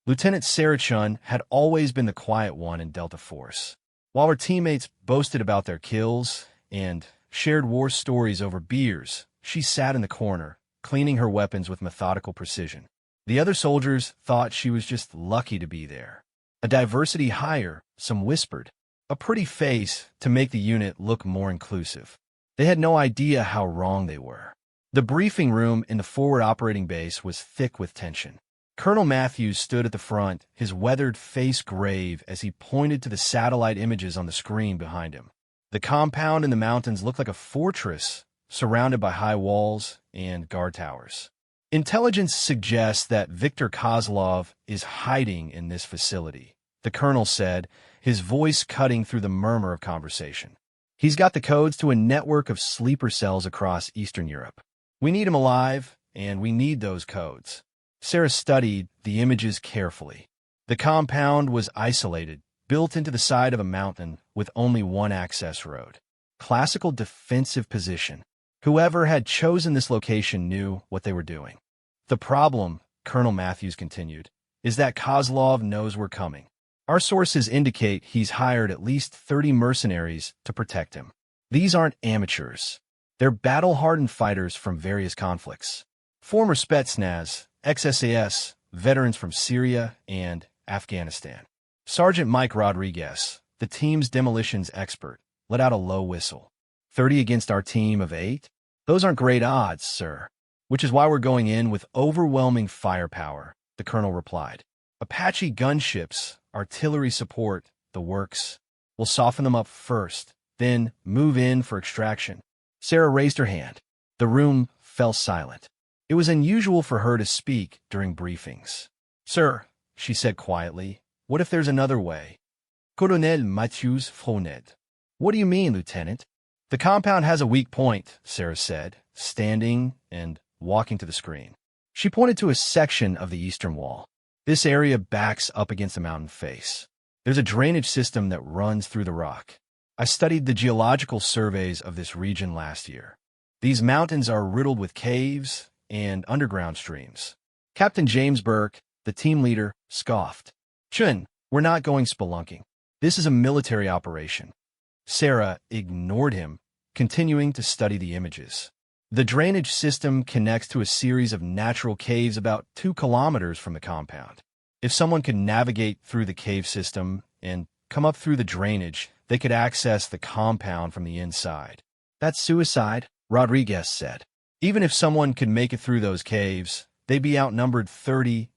Lieutenant Sarah Chun had always been the quiet one in Delta Force. While her teammates boasted about their kills and shared war stories over beers, she sat in the corner, cleaning her weapons with methodical precision. The other soldiers thought she was just lucky to be there. A diversity hire, some whispered. A pretty face to make the unit look more inclusive. They had no idea how wrong they were. The briefing room in the forward operating base was thick with tension. Colonel Matthews stood at the front, his weathered face grave as he pointed to the satellite images on the screen behind him. The compound in the mountains looked like a fortress, surrounded by high walls and guard towers. Intelligence suggests that Viktor Kozlov is hiding in this facility, the colonel said, his voice cutting through the murmur of conversation. He's got the codes to a network of sleeper cells across Eastern Europe. We need him alive, and we need those codes. Sarah studied the images carefully. The compound was isolated, built into the side of a mountain with only one access road. Classical defensive position. Whoever had chosen this location knew what they were doing. The problem, Colonel Matthews continued, is that Kozlov knows we're coming. Our sources indicate he's hired at least 30 mercenaries to protect him. These aren't amateurs. They're battle-hardened fighters from various conflicts. Former Spetsnaz, ex-SAS, veterans from Syria and Afghanistan. Sergeant Mike Rodriguez, the team's demolitions expert, let out a low whistle. 30 against our team of 8? Those aren't great odds, sir. Which is why we're going in with overwhelming firepower, the colonel replied. Apache gunships, artillery support, the works. We'll soften them up first, then move in for extraction. Sarah raised her hand. The room fell silent. It was unusual for her to speak during briefings. Sir, she said quietly, what if there's another way? Colonel Matthews frowned. What do you mean, Lieutenant? The compound has a weak point, Sarah said, standing and walking to the screen. She pointed to a section of the eastern wall. This area backs up against the mountain face. There's a drainage system that runs through the rock. I studied the geological surveys of this region last year. These mountains are riddled with caves and underground streams. Captain James Burke, the team leader, scoffed. Chun, we're not going spelunking. This is a military operation. Sarah ignored him, continuing to study the images. The drainage system connects to a series of natural caves about 2 kilometers from the compound. If someone could navigate through the cave system and come up through the drainage, they could access the compound from the inside. That's suicide, Rodriguez said. Even if someone could make it through those caves, they'd be outnumbered 30-1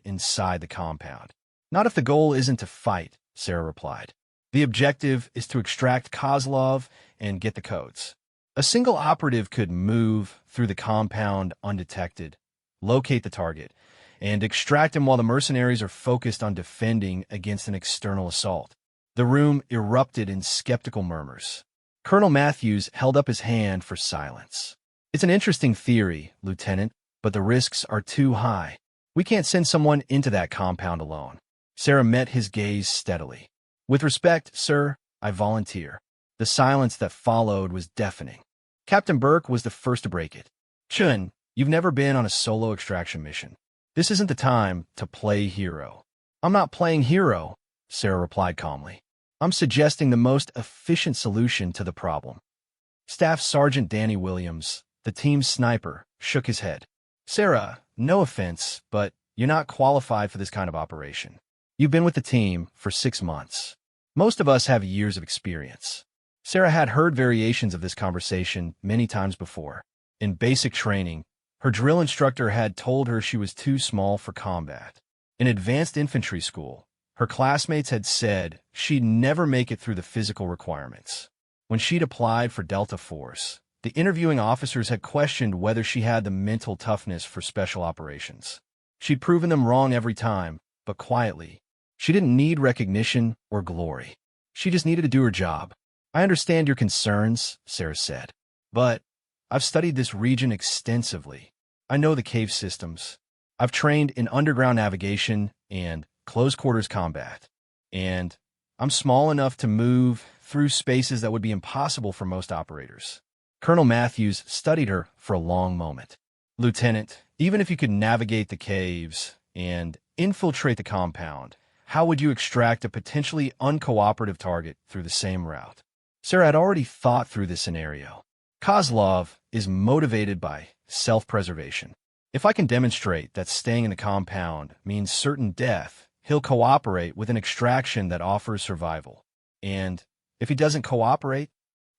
inside the compound. Not if the goal isn't to fight, Sarah replied. The objective is to extract Kozlov and get the codes. A single operative could move through the compound undetected, locate the target, and extract him while the mercenaries are focused on defending against an external assault. The room erupted in skeptical murmurs. Colonel Matthews held up his hand for silence. It's an interesting theory, Lieutenant, but the risks are too high. We can't send someone into that compound alone. Sarah met his gaze steadily. With respect, sir, I volunteer. The silence that followed was deafening. Captain Burke was the first to break it. Chun, you've never been on a solo extraction mission. This isn't the time to play hero. I'm not playing hero, Sarah replied calmly. I'm suggesting the most efficient solution to the problem. Staff Sergeant Danny Williams, the team's sniper, shook his head. Sarah, no offense, but you're not qualified for this kind of operation. You've been with the team for 6 months. Most of us have years of experience. Sarah had heard variations of this conversation many times before. In basic training, her drill instructor had told her she was too small for combat. In advanced infantry school, her classmates had said she'd never make it through the physical requirements. When she'd applied for Delta Force, the interviewing officers had questioned whether she had the mental toughness for special operations. She'd proven them wrong every time, but quietly. She didn't need recognition or glory. She just needed to do her job. I understand your concerns, Sarah said, but I've studied this region extensively. I know the cave systems. I've trained in underground navigation and close-quarters combat, and I'm small enough to move through spaces that would be impossible for most operators. Colonel Matthews studied her for a long moment. Lieutenant, even if you could navigate the caves and infiltrate the compound. How would you extract a potentially uncooperative target through the same route? Sarah had already thought through this scenario. Kozlov is motivated by self-preservation. If I can demonstrate that staying in the compound means certain death, he'll cooperate with an extraction that offers survival. And if he doesn't cooperate,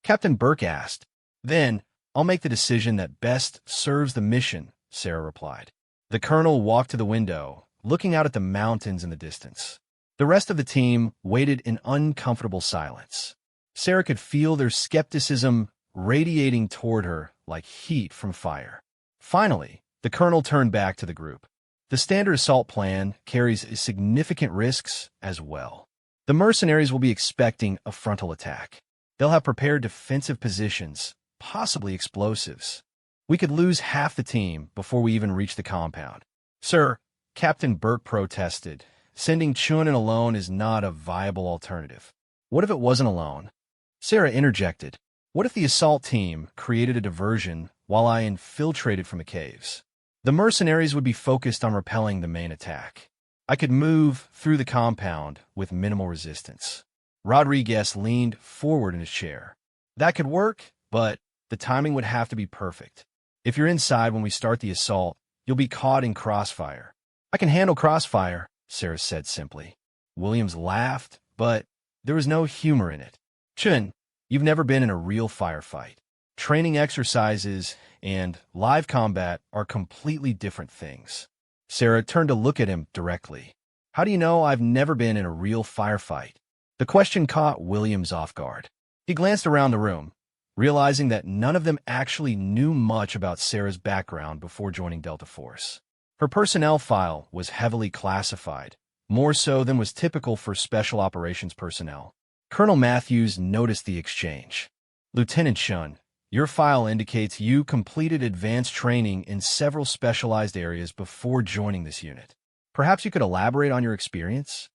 Captain Burke asked, then I'll make the decision that best serves the mission, Sarah replied. The colonel walked to the window, looking out at the mountains in the distance. The rest of the team waited in uncomfortable silence. Sarah could feel their skepticism radiating toward her like heat from fire. Finally, the colonel turned back to the group. The standard assault plan carries significant risks as well. The mercenaries will be expecting a frontal attack. They'll have prepared defensive positions, possibly explosives. We could lose half the team before we even reach the compound. Sir, Captain Burke protested, sending Chunin alone is not a viable alternative. What if it wasn't alone? Sarah interjected. What if the assault team created a diversion while I infiltrated from the caves? The mercenaries would be focused on repelling the main attack. I could move through the compound with minimal resistance. Rodriguez leaned forward in his chair. That could work, but the timing would have to be perfect. If you're inside when we start the assault, you'll be caught in crossfire. I can handle crossfire, Sarah said simply. Williams laughed, but there was no humor in it. Chun, you've never been in a real firefight. Training exercises and live combat are completely different things. Sarah turned to look at him directly. How do you know I've never been in a real firefight? The question caught Williams off guard. He glanced around the room, realizing that none of them actually knew much about Sarah's background before joining Delta Force. Her personnel file was heavily classified, more so than was typical for special operations personnel. Colonel Matthews noticed the exchange. Lieutenant Chun, your file indicates you completed advanced training in several specialized areas before joining this unit. Perhaps you could elaborate on your experience?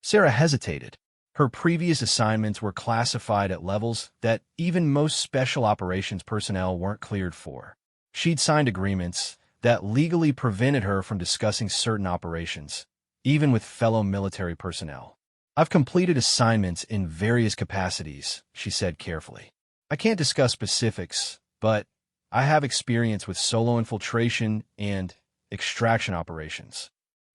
Sarah hesitated. Her previous assignments were classified at levels that even most special operations personnel weren't cleared for. She'd signed agreements that legally prevented her from discussing certain operations, even with fellow military personnel. I've completed assignments in various capacities, she said carefully. I can't discuss specifics, but I have experience with solo infiltration and extraction operations.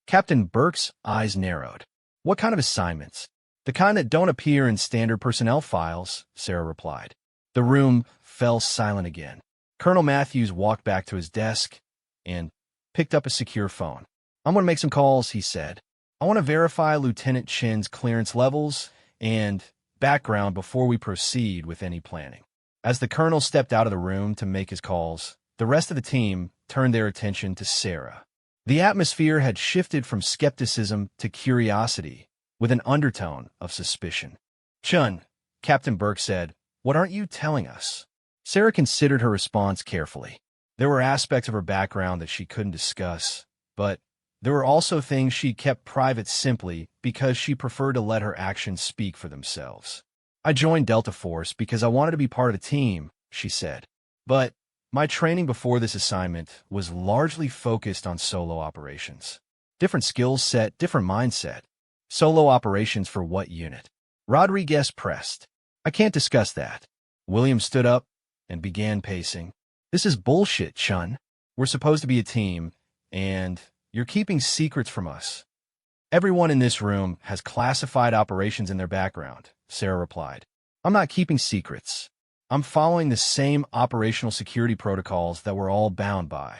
Captain Burke's eyes narrowed. What kind of assignments? The kind that don't appear in standard personnel files, Sarah replied. The room fell silent again. Colonel Matthews walked back to his desk and picked up a secure phone. I'm going to make some calls, he said. I want to verify Lieutenant Chin's clearance levels and background before we proceed with any planning. As the colonel stepped out of the room to make his calls, the rest of the team turned their attention to Sarah. The atmosphere had shifted from skepticism to curiosity, with an undertone of suspicion. Chun, Captain Burke said, what aren't you telling us? Sarah considered her response carefully. There were aspects of her background that she couldn't discuss, but there were also things she kept private simply because she preferred to let her actions speak for themselves. I joined Delta Force because I wanted to be part of a team, she said. But my training before this assignment was largely focused on solo operations. Different skill set, different mindset. Solo operations for what unit? Rodriguez pressed. I can't discuss that. William stood up and began pacing. This is bullshit, Chun. We're supposed to be a team, and you're keeping secrets from us. Everyone in this room has classified operations in their background, Sarah replied. I'm not keeping secrets. I'm following the same operational security protocols that we're all bound by.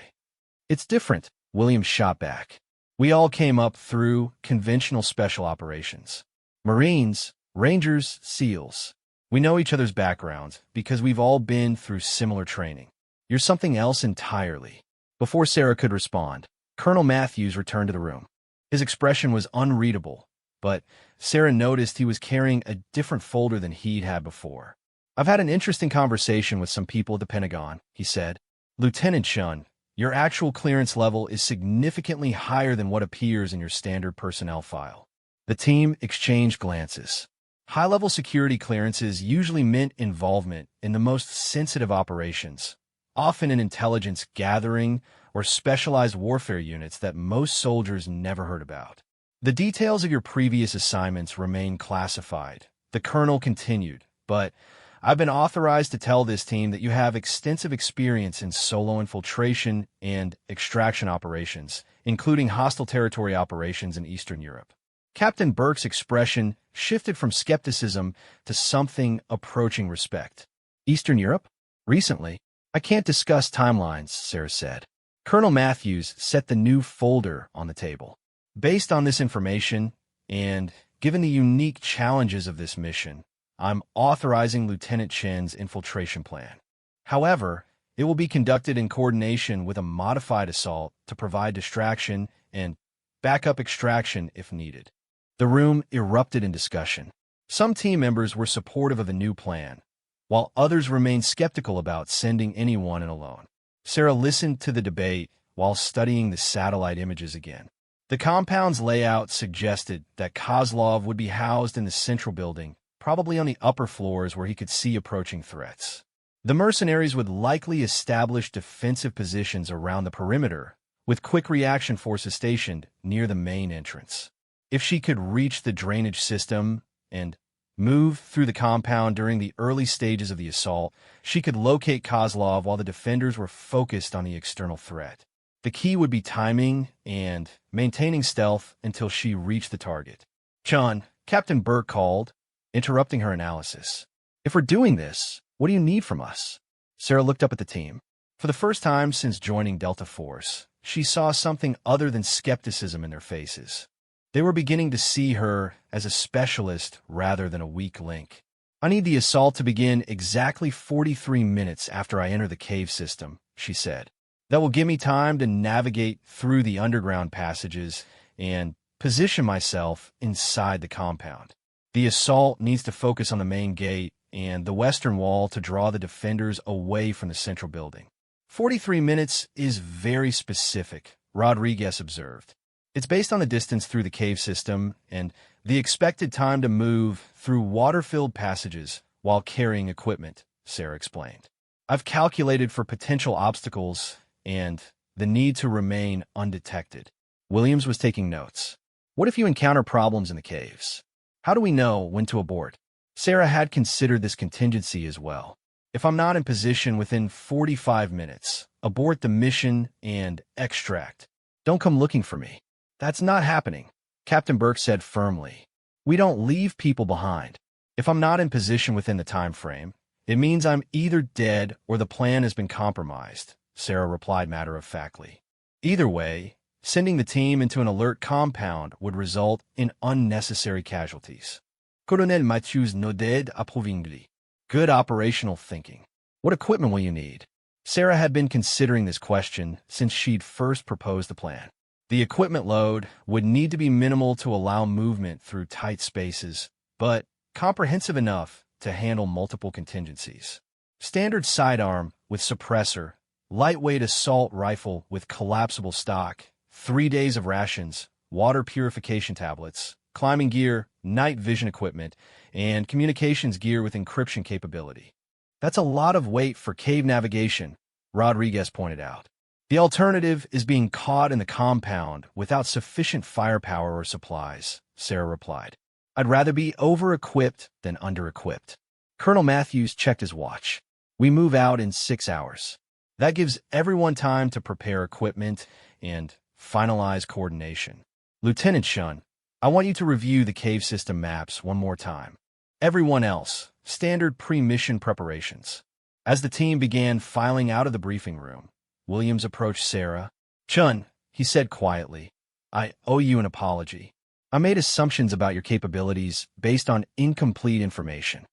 It's different, William shot back. We all came up through conventional special operations. Marines, Rangers, SEALs. We know each other's backgrounds because we've all been through similar training. You're something else entirely. Before Sarah could respond, Colonel Matthews returned to the room. His expression was unreadable, but Sarah noticed he was carrying a different folder than he'd had before. I've had an interesting conversation with some people at the Pentagon, he said. Lieutenant Chun, your actual clearance level is significantly higher than what appears in your standard personnel file. The team exchanged glances. High-level security clearances usually meant involvement in the most sensitive operations, often in intelligence gathering or specialized warfare units that most soldiers never heard about. The details of your previous assignments remain classified, the colonel continued, but I've been authorized to tell this team that you have extensive experience in solo infiltration and extraction operations, including hostile territory operations in Eastern Europe. Captain Burke's expression shifted from skepticism to something approaching respect. Eastern Europe? Recently. I can't discuss timelines, Sarah said. Colonel Matthews set the new folder on the table. Based on this information, and given the unique challenges of this mission, I'm authorizing Lieutenant Chen's infiltration plan. However, it will be conducted in coordination with a modified assault to provide distraction and backup extraction if needed. The room erupted in discussion. Some team members were supportive of the new plan, while others remained skeptical about sending anyone in alone. Sarah listened to the debate while studying the satellite images again. The compound's layout suggested that Kozlov would be housed in the central building, probably on the upper floors where he could see approaching threats. The mercenaries would likely establish defensive positions around the perimeter, with quick reaction forces stationed near the main entrance. If she could reach the drainage system and move through the compound during the early stages of the assault, she could locate Kozlov while the defenders were focused on the external threat. The key would be timing and maintaining stealth until she reached the target. "Chun," Captain Burke called, interrupting her analysis. "If we're doing this, what do you need from us?" Sarah looked up at the team. For the first time since joining Delta Force, she saw something other than skepticism in their faces. They were beginning to see her as a specialist rather than a weak link. "I need the assault to begin exactly 43 minutes after I enter the cave system," she said. "That will give me time to navigate through the underground passages and position myself inside the compound. The assault needs to focus on the main gate and the western wall to draw the defenders away from the central building." 43 minutes is very specific, Rodriguez observed. "It's based on the distance through the cave system and the expected time to move through water-filled passages while carrying equipment," Sarah explained. "I've calculated for potential obstacles and the need to remain undetected." Williams was taking notes. "What if you encounter problems in the caves? How do we know when to abort?" Sarah had considered this contingency as well. "If I'm not in position within 45 minutes, abort the mission and extract. Don't come looking for me." "That's not happening," Captain Burke said firmly. "We don't leave people behind. If I'm not in position within the time frame, it means I'm either dead or the plan has been compromised," Sarah replied matter-of-factly. "Either way, sending the team into an alert compound would result in unnecessary casualties." Colonel Matthews nodded approvingly. "Good operational thinking. What equipment will you need?" Sarah had been considering this question since she'd first proposed the plan. The equipment load would need to be minimal to allow movement through tight spaces, but comprehensive enough to handle multiple contingencies. Standard sidearm with suppressor, lightweight assault rifle with collapsible stock, 3 days of rations, water purification tablets, climbing gear, night vision equipment, and communications gear with encryption capability. "That's a lot of weight for cave navigation," Rodriguez pointed out. "The alternative is being caught in the compound without sufficient firepower or supplies," Sarah replied. "I'd rather be over-equipped than under-equipped." Colonel Matthews checked his watch. "We move out in 6 hours. That gives everyone time to prepare equipment and finalize coordination. Lieutenant Shun, I want you to review the cave system maps one more time. Everyone else, standard pre-mission preparations." As the team began filing out of the briefing room, Williams approached Sarah. "Chun," he said quietly, "I owe you an apology. I made assumptions about your capabilities based on incomplete information."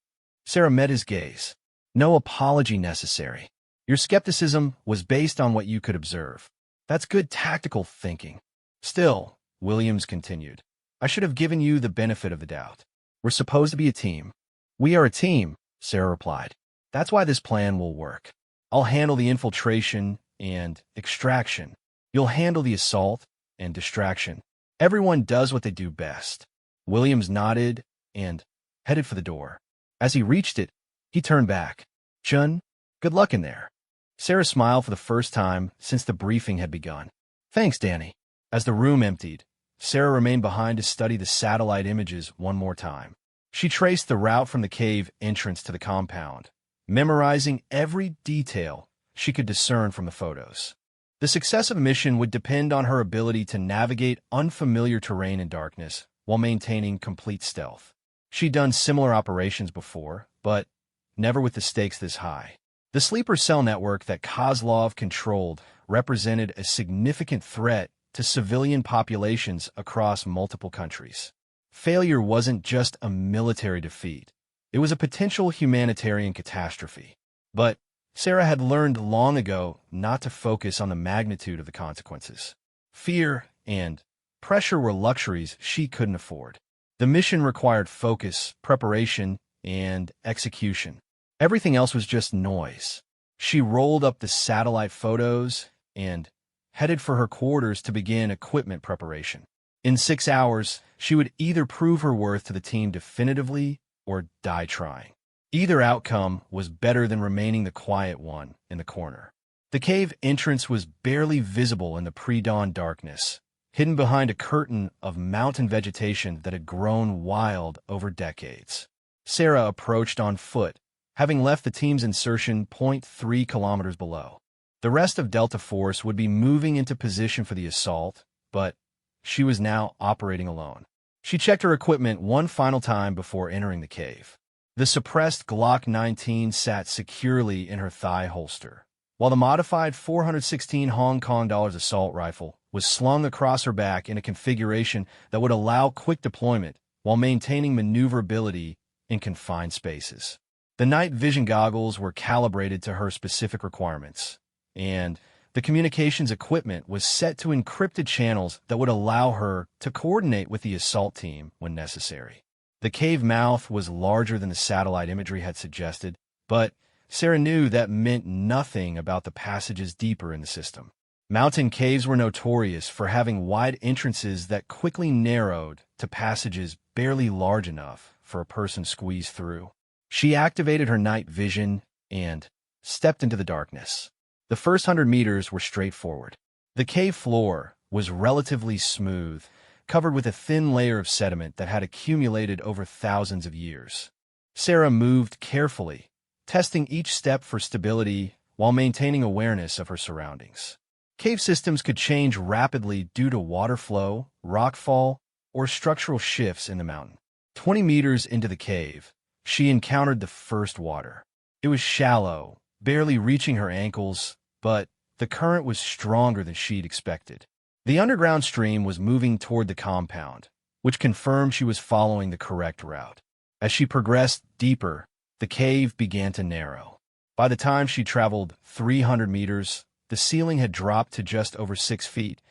Sarah met his gaze. "No apology necessary. Your skepticism was based on what you could observe. That's good tactical thinking." "Still," Williams continued, "I should have given you the benefit of the doubt. We're supposed to be a team." "We are a team," Sarah replied. "That's why this plan will work. I'll handle the infiltration and extraction. You'll handle the assault and distraction. Everyone does what they do best." Williams nodded and headed for the door. As he reached it, he turned back. "Chun, good luck in there." Sarah smiled for the first time since the briefing had begun. Thanks, Danny. As the room emptied, Sarah remained behind to study the satellite images one more time. She traced the route from the cave entrance to the compound, memorizing every detail she could discern from the photos. The success of the mission would depend on her ability to navigate unfamiliar terrain in darkness while maintaining complete stealth. She'd done similar operations before, but never with the stakes this high. The sleeper cell network that Kozlov controlled represented a significant threat to civilian populations across multiple countries. Failure wasn't just a military defeat. It was a potential humanitarian catastrophe. But Sarah had learned long ago not to focus on the magnitude of the consequences. Fear and pressure were luxuries she couldn't afford. The mission required focus, preparation, and execution. Everything else was just noise. She rolled up the satellite photos and headed for her quarters to begin equipment preparation. In 6 hours, she would either prove her worth to the team definitively or die trying. Either outcome was better than remaining the quiet one in the corner. The cave entrance was barely visible in the pre-dawn darkness, hidden behind a curtain of mountain vegetation that had grown wild over decades. Sarah approached on foot, having left the team's insertion 0.3 kilometers below. The rest of Delta Force would be moving into position for the assault, but she was now operating alone. She checked her equipment one final time before entering the cave. The suppressed Glock 19 sat securely in her thigh holster, while the modified 416 Hong Kong dollars assault rifle was slung across her back in a configuration that would allow quick deployment while maintaining maneuverability in confined spaces. The night vision goggles were calibrated to her specific requirements, and the communications equipment was set to encrypted channels that would allow her to coordinate with the assault team when necessary. The cave mouth was larger than the satellite imagery had suggested, but Sarah knew that meant nothing about the passages deeper in the system. Mountain caves were notorious for having wide entrances that quickly narrowed to passages barely large enough for a person squeezed through. She activated her night vision and stepped into the darkness. The first 100 meters were straightforward. The cave floor was relatively smooth, covered with a thin layer of sediment that had accumulated over thousands of years. Sarah moved carefully, testing each step for stability while maintaining awareness of her surroundings. Cave systems could change rapidly due to water flow, rockfall, or structural shifts in the mountain. 20 meters into the cave, she encountered the first water. It was shallow, barely reaching her ankles, but the current was stronger than she'd expected. The underground stream was moving toward the compound, which confirmed she was following the correct route. As she progressed deeper, the cave began to narrow. By the time she traveled 300 meters, the ceiling had dropped to just over 6 feet,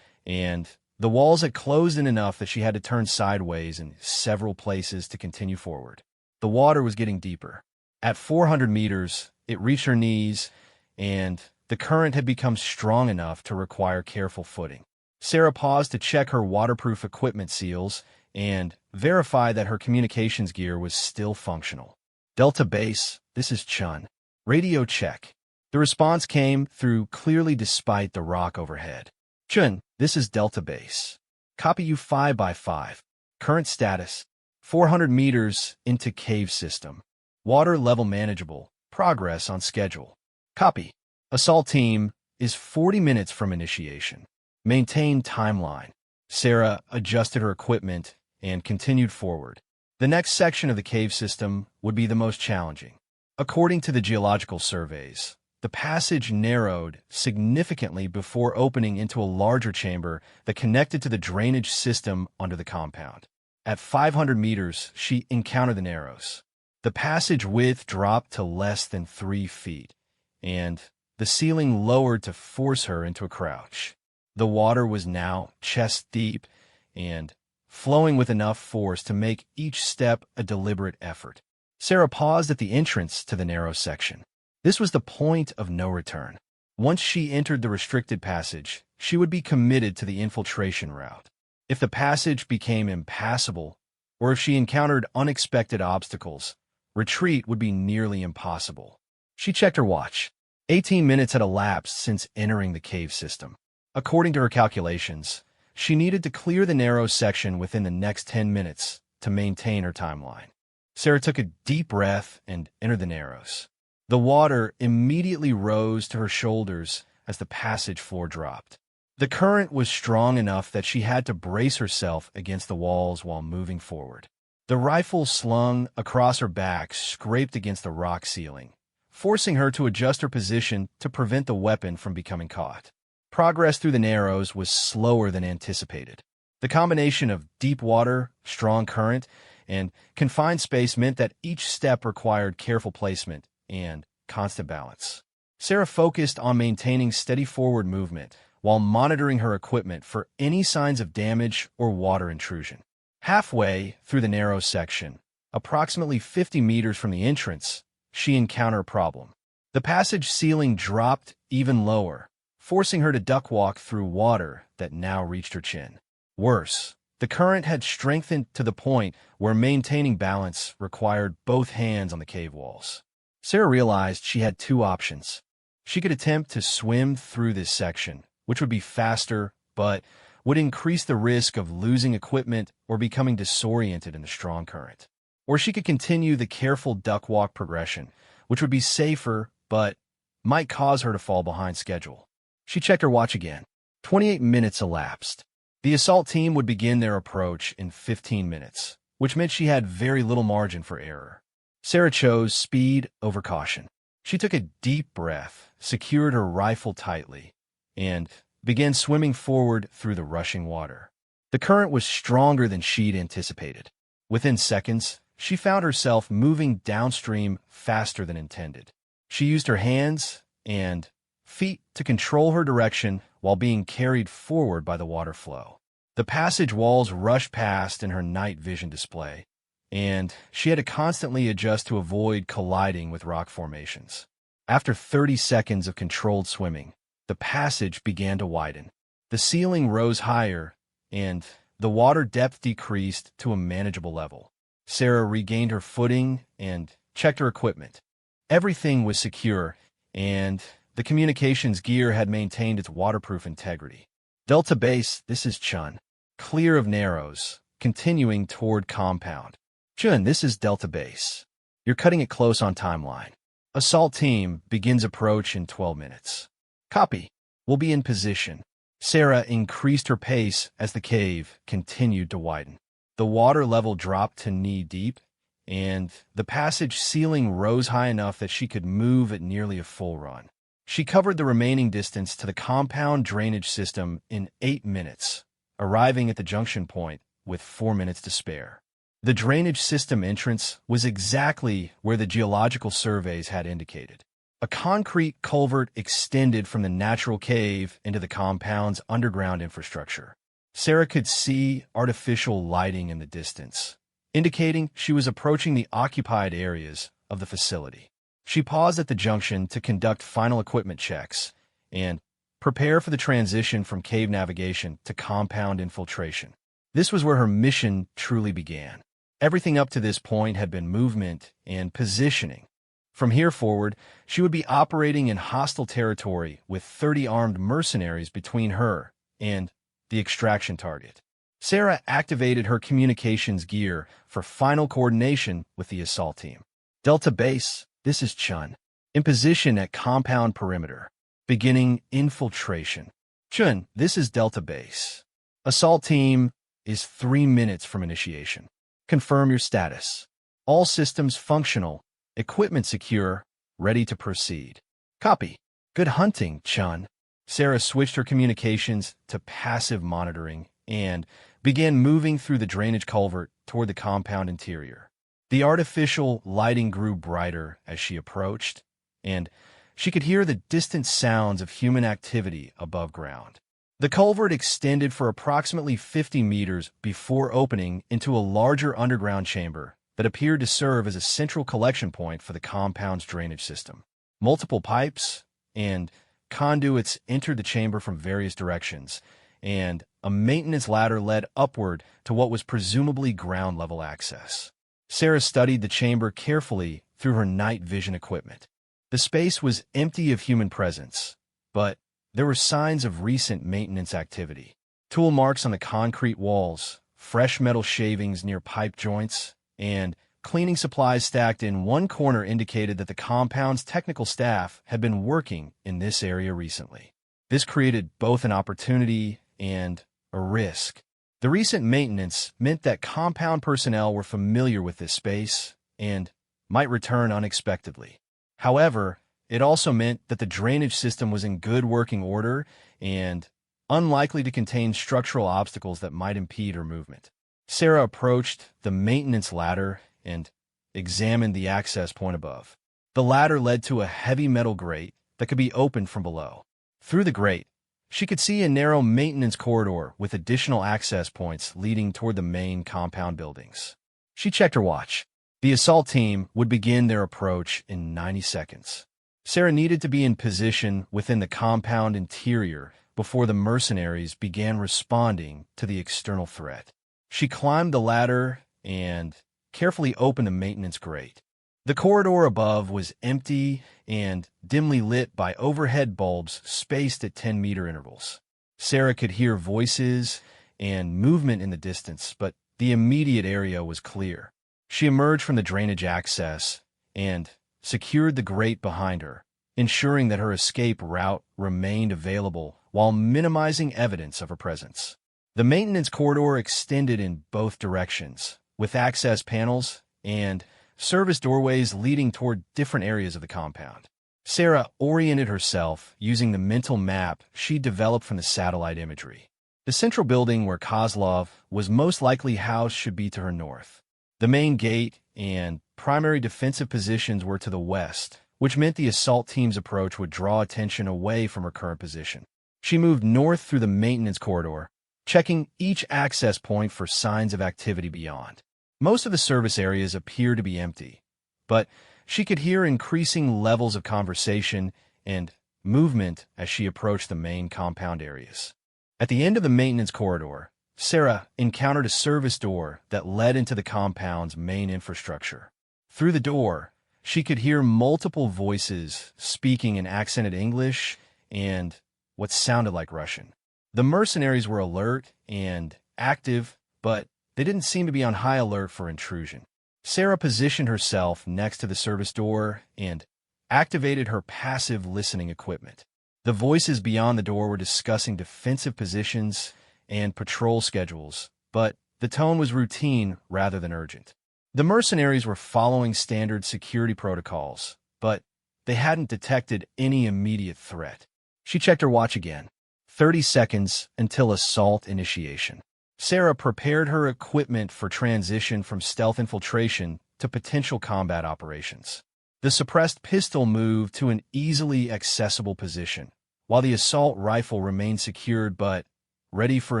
and the walls had closed in enough that she had to turn sideways in several places to continue forward. The water was getting deeper. At 400 meters, it reached her knees, and the current had become strong enough to require careful footing. Sarah paused to check her waterproof equipment seals and verify that her communications gear was still functional. Delta Base, this is Chun. Radio check. The response came through clearly despite the rock overhead. Chun, this is Delta Base. Copy you 5 by 5. Current status, 400 meters into cave system. Water level manageable. Progress on schedule. Copy. Assault team is 40 minutes from initiation. Maintain timeline. Sarah adjusted her equipment and continued forward. The next section of the cave system would be the most challenging. According to the geological surveys, the passage narrowed significantly before opening into a larger chamber that connected to the drainage system under the compound. At 500 meters, she encountered the narrows. The passage width dropped to less than 3 feet, and the ceiling lowered to force her into a crouch. The water was now chest deep and flowing with enough force to make each step a deliberate effort. Sarah paused at the entrance to the narrow section. This was the point of no return. Once she entered the restricted passage, she would be committed to the infiltration route. If the passage became impassable, or if she encountered unexpected obstacles, retreat would be nearly impossible. She checked her watch. 18 minutes had elapsed since entering the cave system. According to her calculations, she needed to clear the narrow section within the next 10 minutes to maintain her timeline. Sarah took a deep breath and entered the narrows. The water immediately rose to her shoulders as the passage floor dropped. The current was strong enough that she had to brace herself against the walls while moving forward. The rifle slung across her back scraped against the rock ceiling, forcing her to adjust her position to prevent the weapon from becoming caught. Progress through the narrows was slower than anticipated. The combination of deep water, strong current, and confined space meant that each step required careful placement and constant balance. Sarah focused on maintaining steady forward movement while monitoring her equipment for any signs of damage or water intrusion. Halfway through the narrow section, approximately 50 meters from the entrance, she encountered a problem. The passage ceiling dropped even lower, forcing her to duck walk through water that now reached her chin. Worse, the current had strengthened to the point where maintaining balance required both hands on the cave walls. Sarah realized she had two options. She could attempt to swim through this section, which would be faster, but would increase the risk of losing equipment or becoming disoriented in the strong current. Or she could continue the careful duck walk progression, which would be safer, but might cause her to fall behind schedule. She checked her watch again. 28 minutes elapsed. The assault team would begin their approach in 15 minutes, which meant she had very little margin for error. Sarah chose speed over caution. She took a deep breath, secured her rifle tightly, and began swimming forward through the rushing water. The current was stronger than she'd anticipated. Within seconds, she found herself moving downstream faster than intended. She used her hands and feet to control her direction while being carried forward by the water flow. The passage walls rushed past in her night vision display, and she had to constantly adjust to avoid colliding with rock formations. After 30 seconds of controlled swimming, the passage began to widen. The ceiling rose higher, and the water depth decreased to a manageable level. Sarah regained her footing and checked her equipment. Everything was secure, and the communications gear had maintained its waterproof integrity. Delta Base, this is Chun. Clear of narrows, continuing toward compound. Chun, this is Delta Base. You're cutting it close on timeline. Assault team begins approach in 12 minutes. Copy. We'll be in position. Sarah increased her pace as the cave continued to widen. The water level dropped to knee-deep, and the passage ceiling rose high enough that she could move at nearly a full run. She covered the remaining distance to the compound drainage system in 8 minutes, arriving at the junction point with 4 minutes to spare. The drainage system entrance was exactly where the geological surveys had indicated. A concrete culvert extended from the natural cave into the compound's underground infrastructure. Sarah could see artificial lighting in the distance, indicating she was approaching the occupied areas of the facility. She paused at the junction to conduct final equipment checks and prepare for the transition from cave navigation to compound infiltration. This was where her mission truly began. Everything up to this point had been movement and positioning. From here forward, she would be operating in hostile territory with 30 armed mercenaries between her and the extraction target. Sarah activated her communications gear for final coordination with the assault team. Delta Base, this is Chun. In position at compound perimeter. Beginning infiltration. Chun, this is Delta Base. Assault team is 3 minutes from initiation. Confirm your status. All systems functional. Equipment secure, ready to proceed. Copy. Good hunting, Chun. Sarah switched her communications to passive monitoring and began moving through the drainage culvert toward the compound interior. The artificial lighting grew brighter as she approached, and she could hear the distant sounds of human activity above ground. The culvert extended for approximately 50 meters before opening into a larger underground chamber that appeared to serve as a central collection point for the compound's drainage system. Multiple pipes and conduits entered the chamber from various directions, and a maintenance ladder led upward to what was presumably ground-level access. Sarah studied the chamber carefully through her night vision equipment. The space was empty of human presence, but there were signs of recent maintenance activity. Tool marks on the concrete walls, fresh metal shavings near pipe joints, and cleaning supplies stacked in one corner indicated that the compound's technical staff had been working in this area recently. This created both an opportunity and a risk. The recent maintenance meant that compound personnel were familiar with this space and might return unexpectedly. However, it also meant that the drainage system was in good working order and unlikely to contain structural obstacles that might impede her movement. Sarah approached the maintenance ladder and examined the access point above. The ladder led to a heavy metal grate that could be opened from below. Through the grate, she could see a narrow maintenance corridor with additional access points leading toward the main compound buildings. She checked her watch. The assault team would begin their approach in 90 seconds. Sarah needed to be in position within the compound interior before the mercenaries began responding to the external threat. She climbed the ladder and carefully opened the maintenance grate. The corridor above was empty and dimly lit by overhead bulbs spaced at 10-meter intervals. Sarah could hear voices and movement in the distance, but the immediate area was clear. She emerged from the drainage access and secured the grate behind her, ensuring that her escape route remained available while minimizing evidence of her presence. The maintenance corridor extended in both directions, with access panels and service doorways leading toward different areas of the compound. Sarah oriented herself using the mental map she developed from the satellite imagery. The central building where Kozlov was most likely housed should be to her north. The main gate and primary defensive positions were to the west, which meant the assault team's approach would draw attention away from her current position. She moved north through the maintenance corridor, checking each access point for signs of activity beyond. Most of the service areas appeared to be empty, but she could hear increasing levels of conversation and movement as she approached the main compound areas. At the end of the maintenance corridor, Sarah encountered a service door that led into the compound's main infrastructure. Through the door, she could hear multiple voices speaking in accented English and what sounded like Russian. The mercenaries were alert and active, but they didn't seem to be on high alert for intrusion. Sarah positioned herself next to the service door and activated her passive listening equipment. The voices beyond the door were discussing defensive positions and patrol schedules, but the tone was routine rather than urgent. The mercenaries were following standard security protocols, but they hadn't detected any immediate threat. She checked her watch again. 30 seconds until assault initiation. Sarah prepared her equipment for transition from stealth infiltration to potential combat operations. The suppressed pistol moved to an easily accessible position, while the assault rifle remained secured but ready for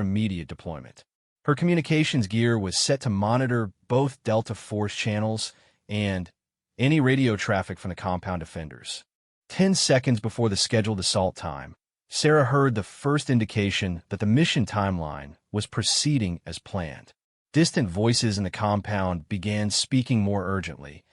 immediate deployment. Her communications gear was set to monitor both Delta Force channels and any radio traffic from the compound defenders. 10 seconds before the scheduled assault time, Sarah heard the first indication that the mission timeline was proceeding as planned. Distant voices in the compound began speaking more urgently,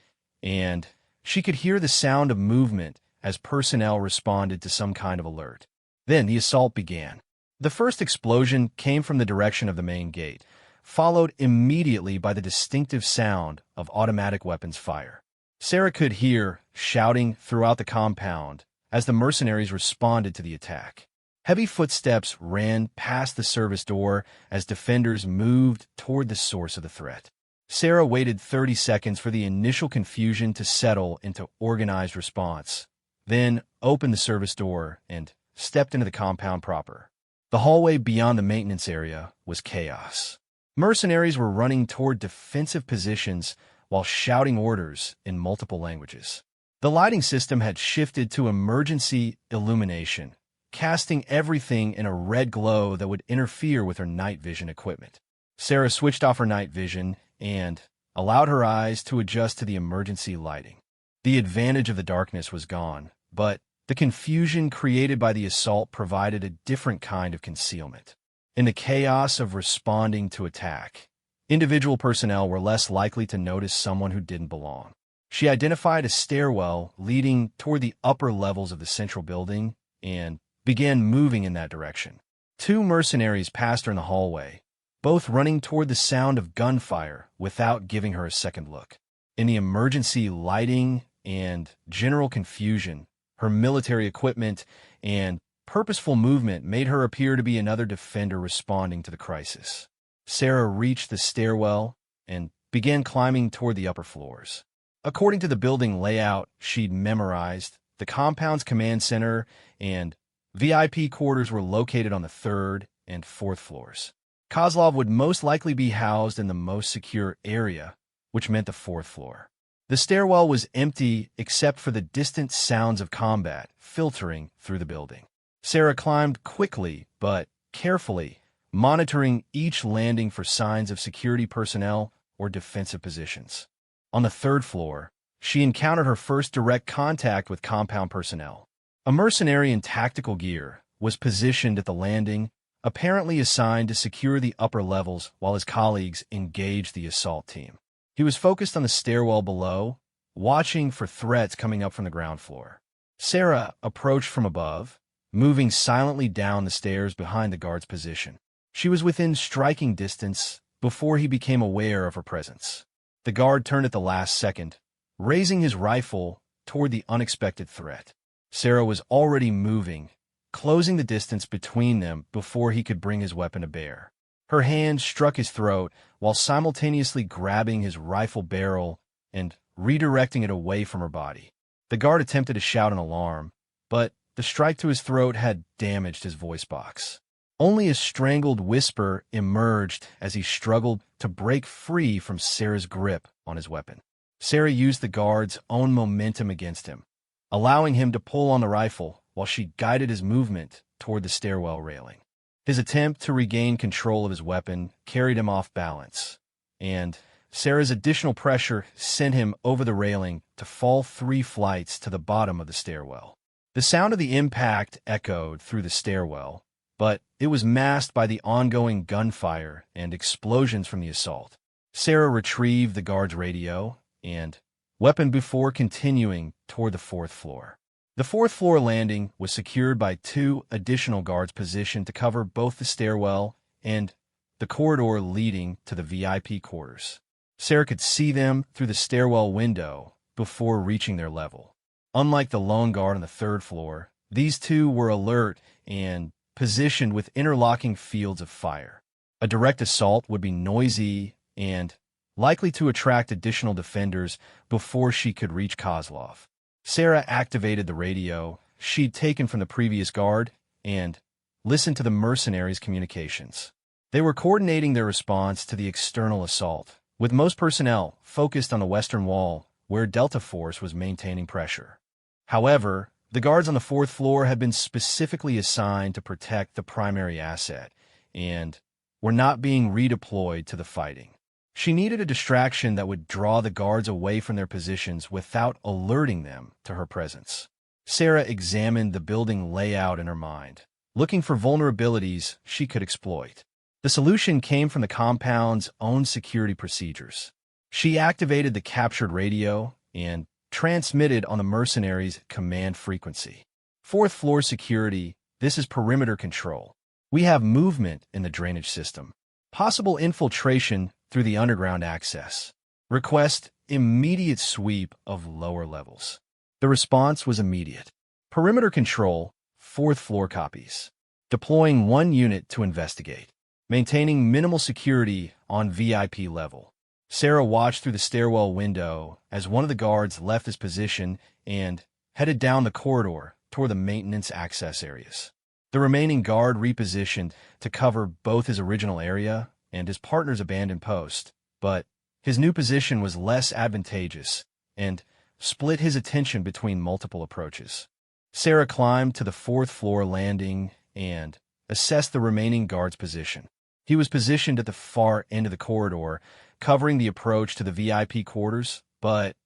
and she could hear the sound of movement as personnel responded to some kind of alert. Then the assault began. The first explosion came from the direction of the main gate, followed immediately by the distinctive sound of automatic weapons fire. Sarah could hear shouting throughout the compound as the mercenaries responded to the attack. Heavy footsteps ran past the service door as defenders moved toward the source of the threat. Sarah waited 30 seconds for the initial confusion to settle into organized response, then opened the service door and stepped into the compound proper. The hallway beyond the maintenance area was chaos. Mercenaries were running toward defensive positions while shouting orders in multiple languages. The lighting system had shifted to emergency illumination, casting everything in a red glow that would interfere with her night vision equipment. Sarah switched off her night vision and allowed her eyes to adjust to the emergency lighting. The advantage of the darkness was gone, but the confusion created by the assault provided a different kind of concealment. In the chaos of responding to attack, individual personnel were less likely to notice someone who didn't belong. She identified a stairwell leading toward the upper levels of the central building and began moving in that direction. Two mercenaries passed her in the hallway, both running toward the sound of gunfire without giving her a second look. In the emergency lighting and general confusion, her military equipment and purposeful movement made her appear to be another defender responding to the crisis. Sarah reached the stairwell and began climbing toward the upper floors. According to the building layout she'd memorized, the compound's command center and VIP quarters were located on the third and fourth floors. Kozlov would most likely be housed in the most secure area, which meant the fourth floor. The stairwell was empty except for the distant sounds of combat filtering through the building. Sarah climbed quickly but carefully, monitoring each landing for signs of security personnel or defensive positions. On the third floor, she encountered her first direct contact with compound personnel. A mercenary in tactical gear was positioned at the landing, apparently assigned to secure the upper levels while his colleagues engaged the assault team. He was focused on the stairwell below, watching for threats coming up from the ground floor. Sarah approached from above, moving silently down the stairs behind the guard's position. She was within striking distance before he became aware of her presence. The guard turned at the last second, raising his rifle toward the unexpected threat. Sarah was already moving, closing the distance between them before he could bring his weapon to bear. Her hand struck his throat while simultaneously grabbing his rifle barrel and redirecting it away from her body. The guard attempted to shout an alarm, but the strike to his throat had damaged his voice box. Only a strangled whisper emerged as he struggled to break free from Sarah's grip on his weapon. Sarah used the guard's own momentum against him, allowing him to pull on the rifle while she guided his movement toward the stairwell railing. His attempt to regain control of his weapon carried him off balance, and Sarah's additional pressure sent him over the railing to fall 3 flights to the bottom of the stairwell. The sound of the impact echoed through the stairwell, but it was masked by the ongoing gunfire and explosions from the assault. Sarah retrieved the guard's radio and weapon before continuing toward the fourth floor. The fourth floor landing was secured by 2 additional guards positioned to cover both the stairwell and the corridor leading to the VIP quarters. Sarah could see them through the stairwell window before reaching their level. Unlike the lone guard on the third floor, these 2 were alert and positioned with interlocking fields of fire. A direct assault would be noisy and likely to attract additional defenders before she could reach Kozlov. Sarah activated the radio she'd taken from the previous guard and listened to the mercenaries' communications. They were coordinating their response to the external assault, with most personnel focused on the western wall where Delta Force was maintaining pressure. However, the guards on the fourth floor had been specifically assigned to protect the primary asset and were not being redeployed to the fighting. She needed a distraction that would draw the guards away from their positions without alerting them to her presence. Sarah examined the building layout in her mind, looking for vulnerabilities she could exploit. The solution came from the compound's own security procedures. She activated the captured radio and transmitted on the mercenaries' command frequency. Fourth floor security, this is perimeter control. We have movement in the drainage system. Possible infiltration through the underground access. Request immediate sweep of lower levels. The response was immediate. Perimeter control, fourth floor copies. Deploying 1 unit to investigate. Maintaining minimal security on VIP level. Sarah watched through the stairwell window as one of the guards left his position and headed down the corridor toward the maintenance access areas. The remaining guard repositioned to cover both his original area and his partner's abandoned post, but his new position was less advantageous and split his attention between multiple approaches. Sarah climbed to the fourth floor landing and assessed the remaining guard's position. He was positioned at the far end of the corridor, covering the approach to the VIP quarters, but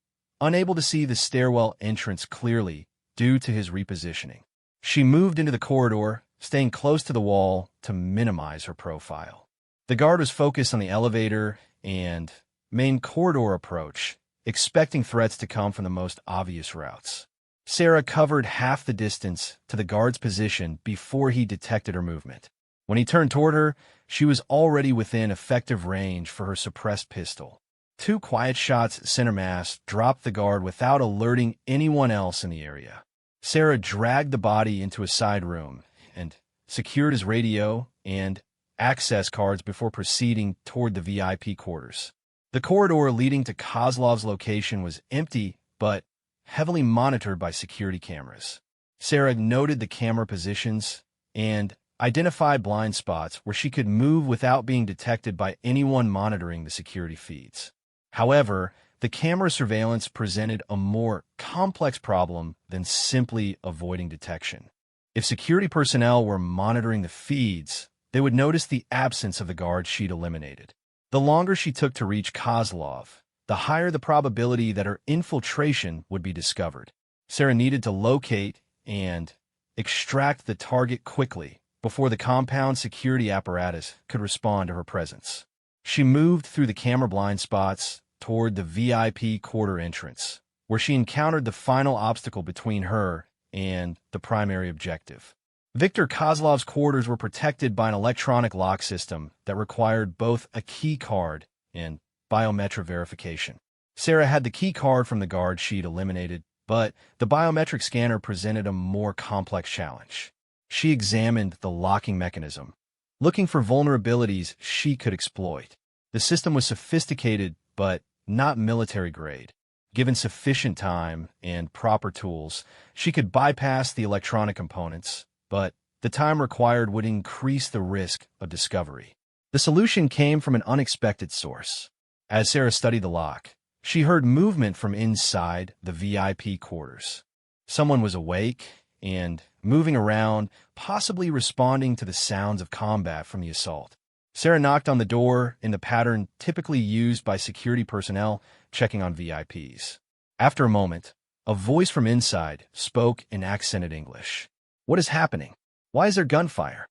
unable to see the stairwell entrance clearly due to his repositioning. She moved into the corridor, staying close to the wall to minimize her profile. The guard was focused on the elevator and main corridor approach, expecting threats to come from the most obvious routes. Sarah covered half the distance to the guard's position before he detected her movement. When he turned toward her, she was already within effective range for her suppressed pistol. 2 quiet shots center mass dropped the guard without alerting anyone else in the area. Sarah dragged the body into a side room and secured his radio and access cards before proceeding toward the VIP quarters. The corridor leading to Kozlov's location was empty, but heavily monitored by security cameras. Sarah noted the camera positions and identified blind spots where she could move without being detected by anyone monitoring the security feeds. However, the camera surveillance presented a more complex problem than simply avoiding detection. If security personnel were monitoring the feeds, they would notice the absence of the guard she'd eliminated. The longer she took to reach Kozlov, the higher the probability that her infiltration would be discovered. Sarah needed to locate and extract the target quickly before the compound security apparatus could respond to her presence. She moved through the camera blind spots toward the VIP quarter entrance, where she encountered the final obstacle between her and the primary objective. Viktor Kozlov's quarters were protected by an electronic lock system that required both a key card and biometric verification. Sarah had the key card from the guard she'd eliminated, but the biometric scanner presented a more complex challenge. She examined the locking mechanism, looking for vulnerabilities she could exploit. The system was sophisticated, but not military-grade. Given sufficient time and proper tools, she could bypass the electronic components, but the time required would increase the risk of discovery. The solution came from an unexpected source. As Sarah studied the lock, she heard movement from inside the VIP quarters. Someone was awake and moving around, possibly responding to the sounds of combat from the assault. Sarah knocked on the door in the pattern typically used by security personnel checking on VIPs. After a moment, a voice from inside spoke in accented English. "What is happening? Why is there gunfire?"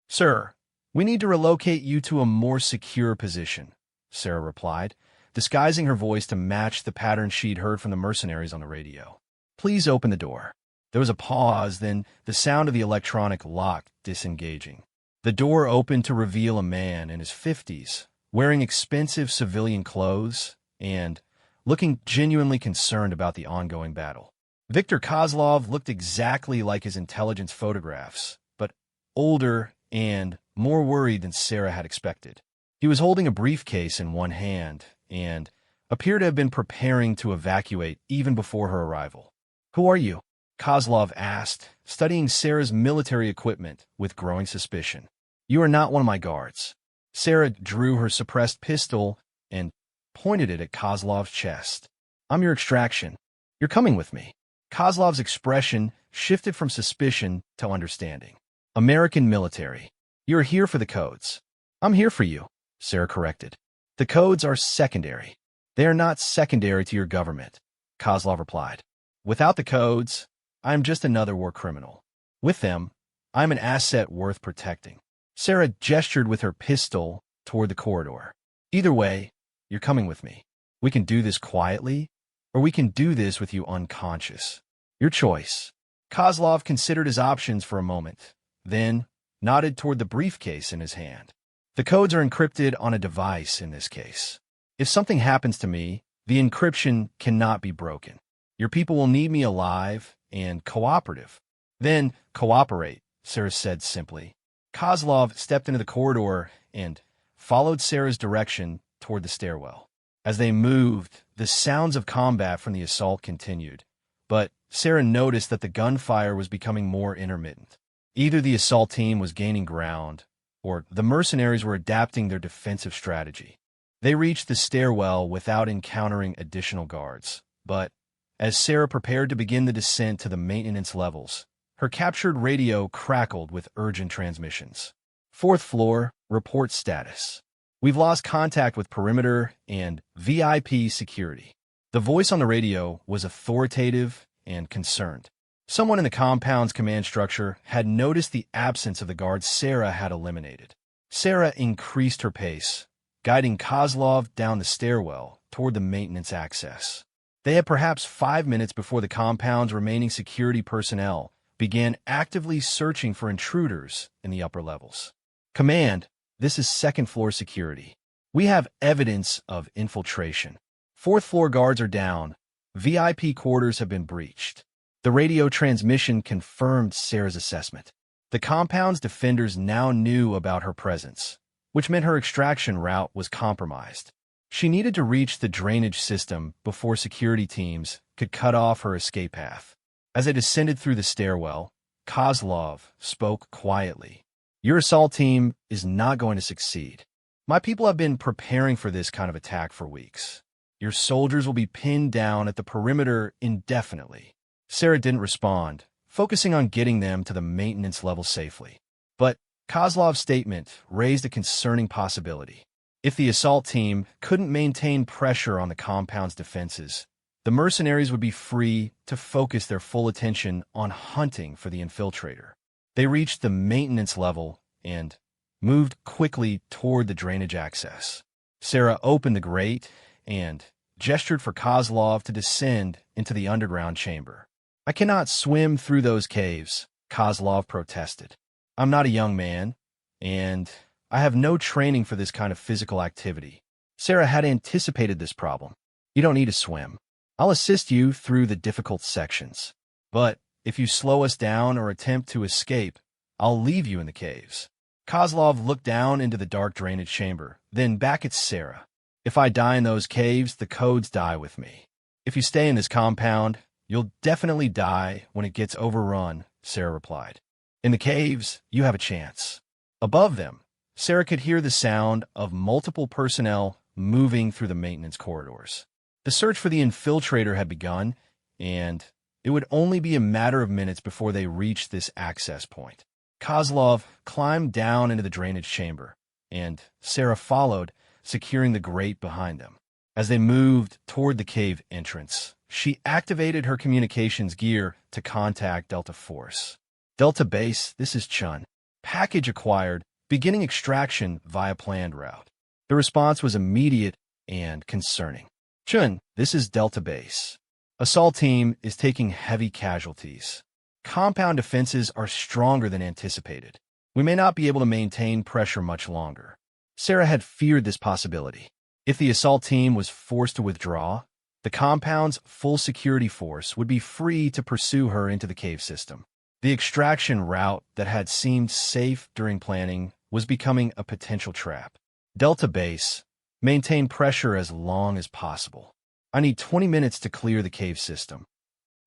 "Sir, we need to relocate you to a more secure position," Sarah replied, disguising her voice to match the pattern she'd heard from the mercenaries on the radio. "Please open the door." There was a pause, then the sound of the electronic lock disengaging. The door opened to reveal a man in his 50s, wearing expensive civilian clothes and looking genuinely concerned about the ongoing battle. Viktor Kozlov looked exactly like his intelligence photographs, but older and more worried than Sarah had expected. He was holding a briefcase in one hand and appeared to have been preparing to evacuate even before her arrival. "Who are you?" Kozlov asked, studying Sarah's military equipment with growing suspicion. "You are not one of my guards." Sarah drew her suppressed pistol and pointed it at Kozlov's chest. "I'm your extraction. You're coming with me." Kozlov's expression shifted from suspicion to understanding. "American military. You're here for the codes." "I'm here for you," Sarah corrected. "The codes are secondary." "They are not secondary to your government," Kozlov replied. "Without the codes, I am just another war criminal. With them, I am an asset worth protecting." Sarah gestured with her pistol toward the corridor. "Either way, you're coming with me. We can do this quietly, or we can do this with you unconscious. Your choice." Kozlov considered his options for a moment, then nodded toward the briefcase in his hand. "The codes are encrypted on a device in this case. If something happens to me, the encryption cannot be broken. Your people will need me alive and cooperative." "Then cooperate," Sarah said simply. Kozlov stepped into the corridor and followed Sarah's direction toward the stairwell. As they moved, the sounds of combat from the assault continued, but Sarah noticed that the gunfire was becoming more intermittent. Either the assault team was gaining ground, or the mercenaries were adapting their defensive strategy. They reached the stairwell without encountering additional guards, but as Sarah prepared to begin the descent to the maintenance levels, her captured radio crackled with urgent transmissions. "Fourth floor, report status. We've lost contact with perimeter and VIP security." The voice on the radio was authoritative and concerned. Someone in the compound's command structure had noticed the absence of the guards Sarah had eliminated. Sarah increased her pace, guiding Kozlov down the stairwell toward the maintenance access. They had perhaps 5 minutes before the compound's remaining security personnel began actively searching for intruders in the upper levels. Command, this is second-floor security. We have evidence of infiltration. Fourth-floor guards are down. VIP quarters have been breached. The radio transmission confirmed Sarah's assessment. The compound's defenders now knew about her presence, which meant her extraction route was compromised. She needed to reach the drainage system before security teams could cut off her escape path. As they descended through the stairwell, Kozlov spoke quietly. Your assault team is not going to succeed. My people have been preparing for this kind of attack for weeks. Your soldiers will be pinned down at the perimeter indefinitely. Sarah didn't respond, focusing on getting them to the maintenance level safely. But Kozlov's statement raised a concerning possibility. If the assault team couldn't maintain pressure on the compound's defenses, the mercenaries would be free to focus their full attention on hunting for the infiltrator. They reached the maintenance level and moved quickly toward the drainage access. Sarah opened the grate and gestured for Kozlov to descend into the underground chamber. I cannot swim through those caves, Kozlov protested. I'm not a young man, and I have no training for this kind of physical activity. Sarah had anticipated this problem. You don't need to swim. I'll assist you through the difficult sections. But if you slow us down or attempt to escape, I'll leave you in the caves. Kozlov looked down into the dark drainage chamber, then back at Sarah. If I die in those caves, the codes die with me. If you stay in this compound, you'll definitely die when it gets overrun, Sarah replied. In the caves, you have a chance. Above them, Sarah could hear the sound of multiple personnel moving through the maintenance corridors. The search for the infiltrator had begun, and it would only be a matter of minutes before they reached this access point. Kozlov climbed down into the drainage chamber, and Sarah followed, securing the grate behind them. As they moved toward the cave entrance, she activated her communications gear to contact Delta Force. Delta Base, this is Chun. Package acquired, beginning extraction via planned route. The response was immediate and concerning. Chun, this is Delta Base. Assault team is taking heavy casualties. Compound defenses are stronger than anticipated. We may not be able to maintain pressure much longer. Sarah had feared this possibility. If the assault team was forced to withdraw, the compound's full security force would be free to pursue her into the cave system. The extraction route that had seemed safe during planning was becoming a potential trap. Delta Base, maintain pressure as long as possible. I need 20 minutes to clear the cave system.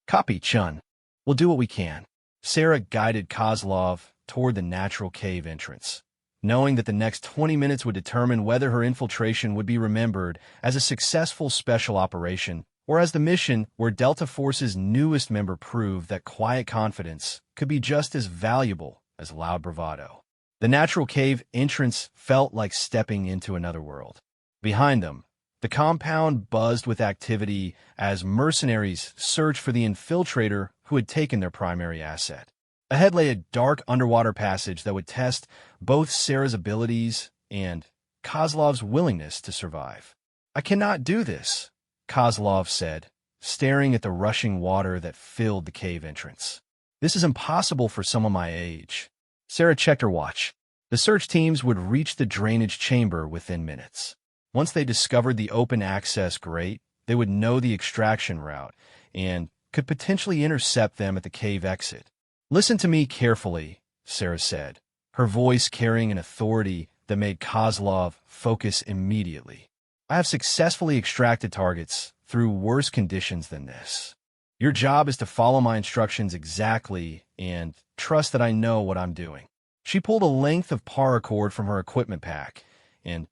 Copy, Chun. We'll do what we can. Sarah guided Kozlov toward the natural cave entrance, knowing that the next 20 minutes would determine whether her infiltration would be remembered as a successful special operation or as the mission where Delta Force's newest member proved that quiet confidence could be just as valuable as loud bravado. The natural cave entrance felt like stepping into another world. Behind them, the compound buzzed with activity as mercenaries searched for the infiltrator who had taken their primary asset. Ahead lay a dark underwater passage that would test both Sarah's abilities and Kozlov's willingness to survive. I cannot do this, Kozlov said, staring at the rushing water that filled the cave entrance. This is impossible for someone my age. Sarah checked her watch. The search teams would reach the drainage chamber within minutes. Once they discovered the open access grate, they would know the extraction route and could potentially intercept them at the cave exit. Listen to me carefully, Sarah said, her voice carrying an authority that made Kozlov focus immediately. I have successfully extracted targets through worse conditions than this. Your job is to follow my instructions exactly and trust that I know what I'm doing. She pulled a length of paracord from her equipment pack and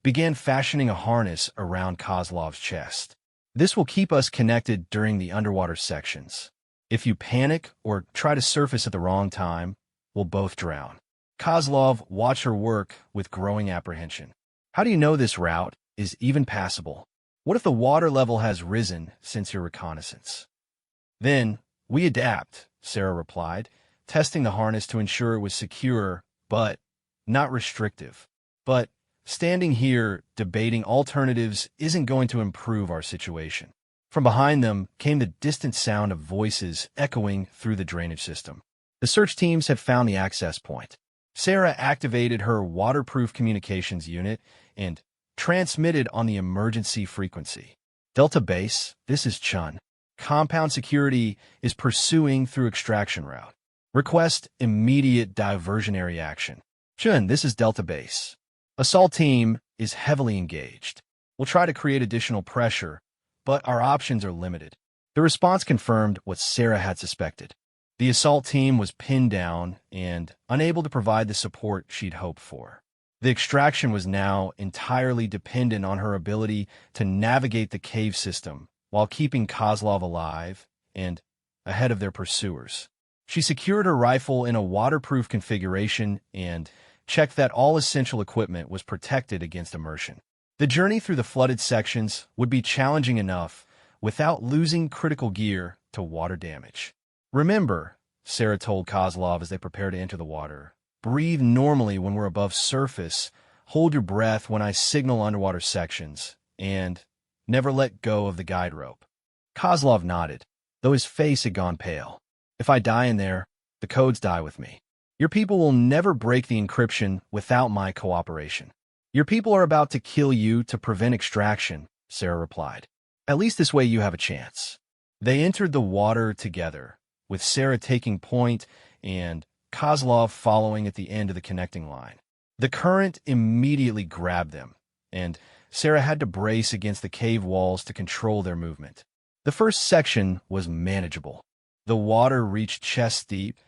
began fashioning a harness around Kozlov's chest. This will keep us connected during the underwater sections. If you panic or try to surface at the wrong time, we'll both drown. Kozlov watched her work with growing apprehension. How do you know this route is even passable? What if the water level has risen since your reconnaissance? Then, we adapt, Sarah replied, testing the harness to ensure it was secure, but not restrictive. But Standing here, debating alternatives isn't going to improve our situation. From behind them came the distant sound of voices echoing through the drainage system. The search teams had found the access point. Sarah activated her waterproof communications unit and transmitted on the emergency frequency. Delta Base, this is Chun. Compound Security is pursuing through extraction route. Request immediate diversionary action. Chun, this is Delta Base. Assault team is heavily engaged. We'll try to create additional pressure, but our options are limited. The response confirmed what Sarah had suspected. The assault team was pinned down and unable to provide the support she'd hoped for. The extraction was now entirely dependent on her ability to navigate the cave system while keeping Kozlov alive and ahead of their pursuers. She secured her rifle in a waterproof configuration and checked that all essential equipment was protected against immersion. The journey through the flooded sections would be challenging enough without losing critical gear to water damage. Remember, Sarah told Kozlov as they prepared to enter the water, breathe normally when we're above surface, hold your breath when I signal underwater sections, and never let go of the guide rope. Kozlov nodded, though his face had gone pale. If I die in there, the codes die with me. Your people will never break the encryption without my cooperation. Your people are about to kill you to prevent extraction, Sarah replied. At least this way you have a chance. They entered the water together, with Sarah taking point and Kozlov following at the end of the connecting line. The current immediately grabbed them, and Sarah had to brace against the cave walls to control their movement. The first section was manageable. The water reached chest deep,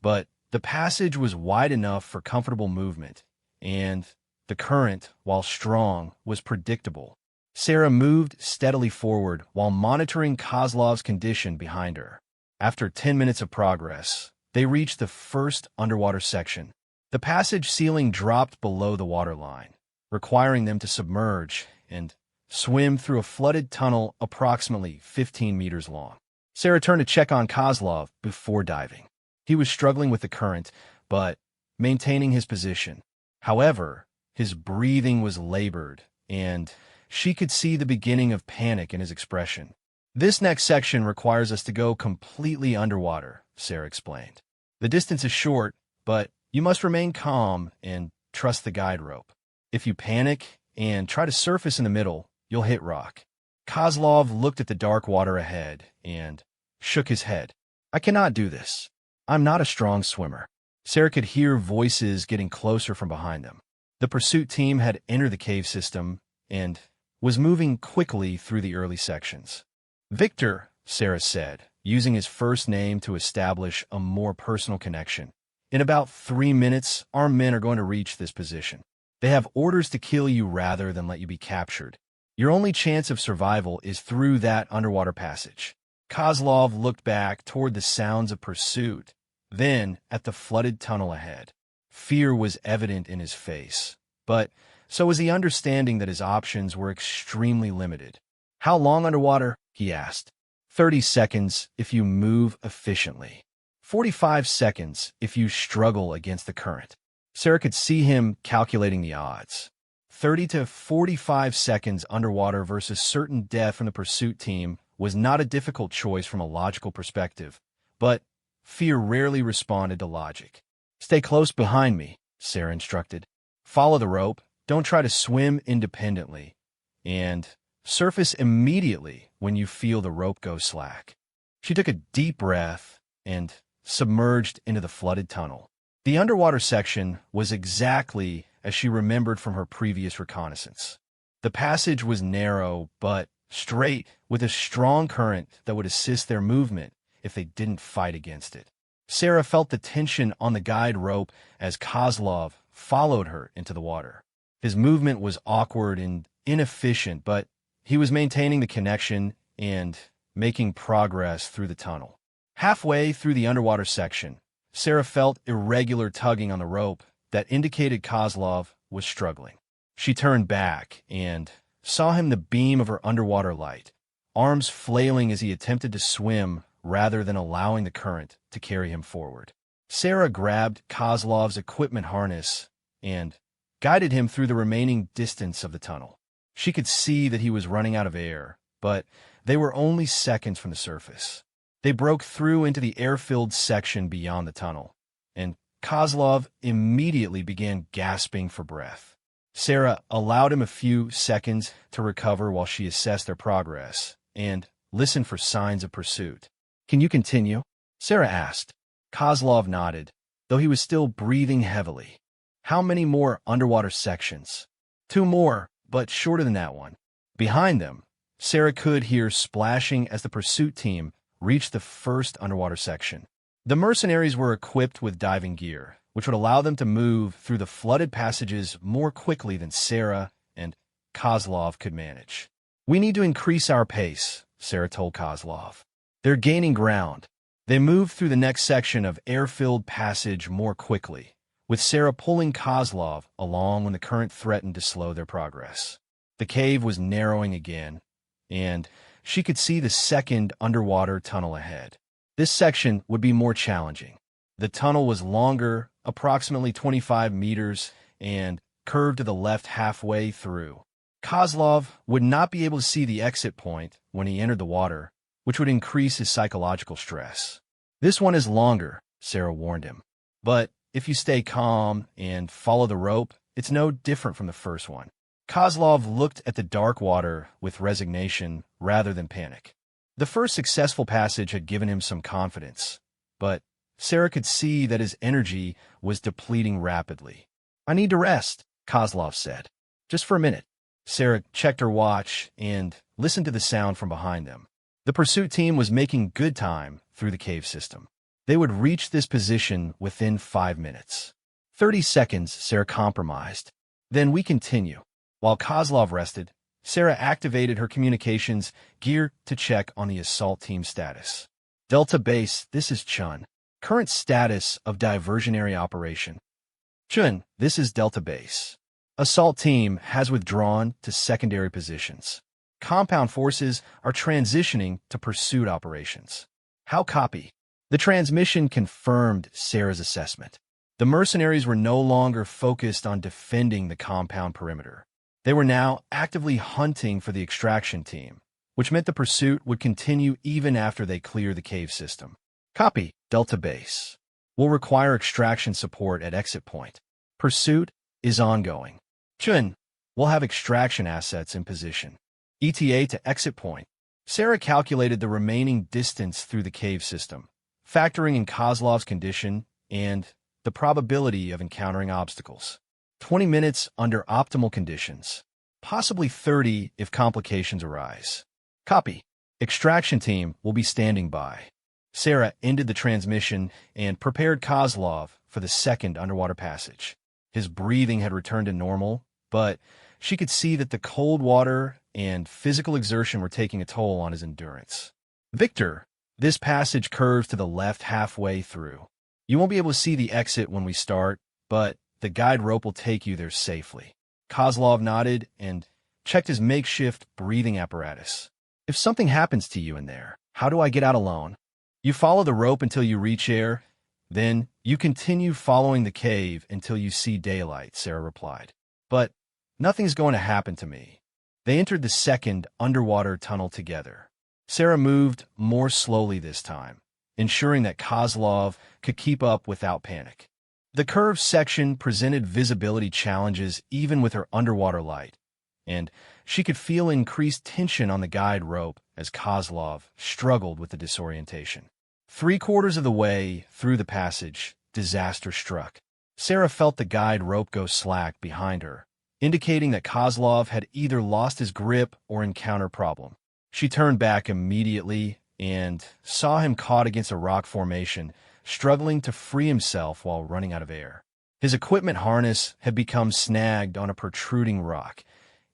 but the passage was wide enough for comfortable movement, and the current, while strong, was predictable. Sarah moved steadily forward while monitoring Kozlov's condition behind her. After 10 minutes of progress, they reached the first underwater section. The passage ceiling dropped below the waterline, requiring them to submerge and swim through a flooded tunnel approximately 15 meters long. Sarah turned to check on Kozlov before diving. He was struggling with the current, but maintaining his position. However, his breathing was labored, and she could see the beginning of panic in his expression. This next section requires us to go completely underwater, Sarah explained. The distance is short, but you must remain calm and trust the guide rope. If you panic and try to surface in the middle, you'll hit rock. Kozlov looked at the dark water ahead and shook his head. I cannot do this. I'm not a strong swimmer. Sarah could hear voices getting closer from behind them. The pursuit team had entered the cave system and was moving quickly through the early sections. Victor, Sarah said, using his first name to establish a more personal connection. In about 3 minutes, our men are going to reach this position. They have orders to kill you rather than let you be captured. Your only chance of survival is through that underwater passage. Kozlov looked back toward the sounds of pursuit, then at the flooded tunnel ahead. Fear was evident in his face, but so was the understanding that his options were extremely limited. How long underwater? He asked. 30 seconds if you move efficiently. 45 seconds if you struggle against the current. Sarah could see him calculating the odds. 30 to 45 seconds underwater versus certain death from the pursuit team was not a difficult choice from a logical perspective, but fear rarely responded to logic. Stay close behind me, Sarah instructed. Follow the rope, don't try to swim independently, and surface immediately when you feel the rope go slack. She took a deep breath and submerged into the flooded tunnel. The underwater section was exactly as she remembered from her previous reconnaissance. The passage was narrow but straight, with a strong current that would assist their movement if they didn't fight against it. Sarah felt the tension on the guide rope as Kozlov followed her into the water. His movement was awkward and inefficient, but he was maintaining the connection and making progress through the tunnel. Halfway through the underwater section, Sarah felt irregular tugging on the rope that indicated Kozlov was struggling. She turned back and saw him the beam of her underwater light, arms flailing as he attempted to swim rather than allowing the current to carry him forward. Sarah grabbed Kozlov's equipment harness and guided him through the remaining distance of the tunnel. She could see that he was running out of air, but they were only seconds from the surface. They broke through into the air-filled section beyond the tunnel, and Kozlov immediately began gasping for breath. Sarah allowed him a few seconds to recover while she assessed their progress and listened for signs of pursuit. "Can you continue?" Sarah asked. Kozlov nodded, though he was still breathing heavily. "How many more underwater sections?" "Two more, but shorter than that one." Behind them, Sarah could hear splashing as the pursuit team reached the first underwater section. The mercenaries were equipped with diving gear, which would allow them to move through the flooded passages more quickly than Sarah and Kozlov could manage. "We need to increase our pace," Sarah told Kozlov. "They're gaining ground." They moved through the next section of air-filled passage more quickly, with Sarah pulling Kozlov along when the current threatened to slow their progress. The cave was narrowing again, and she could see the second underwater tunnel ahead. This section would be more challenging. The tunnel was longer, approximately 25 meters, and curved to the left halfway through. Kozlov would not be able to see the exit point when he entered the water, which would increase his psychological stress. "This one is longer," Sarah warned him. "But if you stay calm and follow the rope, it's no different from the first one." Kozlov looked at the dark water with resignation rather than panic. The first successful passage had given him some confidence, but Sarah could see that his energy was depleting rapidly. "I need to rest," Kozlov said. "Just for a minute." Sarah checked her watch and listened to the sound from behind them. The pursuit team was making good time through the cave system. They would reach this position within 5 minutes. 30 seconds, Sarah compromised. "Then we continue." While Kozlov rested, Sarah activated her communications gear to check on the assault team status. "Delta Base, this is Chun. Current status of diversionary operation." "Chun, this is Delta Base. Assault team has withdrawn to secondary positions. Compound forces are transitioning to pursuit operations." "How copy?" The transmission confirmed Sarah's assessment. The mercenaries were no longer focused on defending the compound perimeter. They were now actively hunting for the extraction team, which meant the pursuit would continue even after they clear the cave system. "Copy, Delta Base. Will require extraction support at exit point. Pursuit is ongoing." "Chun, we'll have extraction assets in position." ETA to exit point. Sarah calculated the remaining distance through the cave system, factoring in Kozlov's condition and the probability of encountering obstacles. 20 minutes under optimal conditions, possibly 30 if complications arise. "Copy. Extraction team will be standing by." Sarah ended the transmission and prepared Kozlov for the second underwater passage. His breathing had returned to normal, but she could see that the cold water and physical exertion were taking a toll on his endurance. "Victor, this passage curves to the left halfway through. You won't be able to see the exit when we start, but the guide rope will take you there safely." Kozlov nodded and checked his makeshift breathing apparatus. "If something happens to you in there, how do I get out alone?" "You follow the rope until you reach air, then you continue following the cave until you see daylight," Sarah replied. "But nothing's going to happen to me." They entered the second underwater tunnel together. Sarah moved more slowly this time, ensuring that Kozlov could keep up without panic. The curved section presented visibility challenges even with her underwater light, and she could feel increased tension on the guide rope as Kozlov struggled with the disorientation. 3/4 of the way through the passage, disaster struck. Sarah felt the guide rope go slack behind her, indicating that Kozlov had either lost his grip or encountered problem. She turned back immediately and saw him caught against a rock formation, struggling to free himself while running out of air. His equipment harness had become snagged on a protruding rock,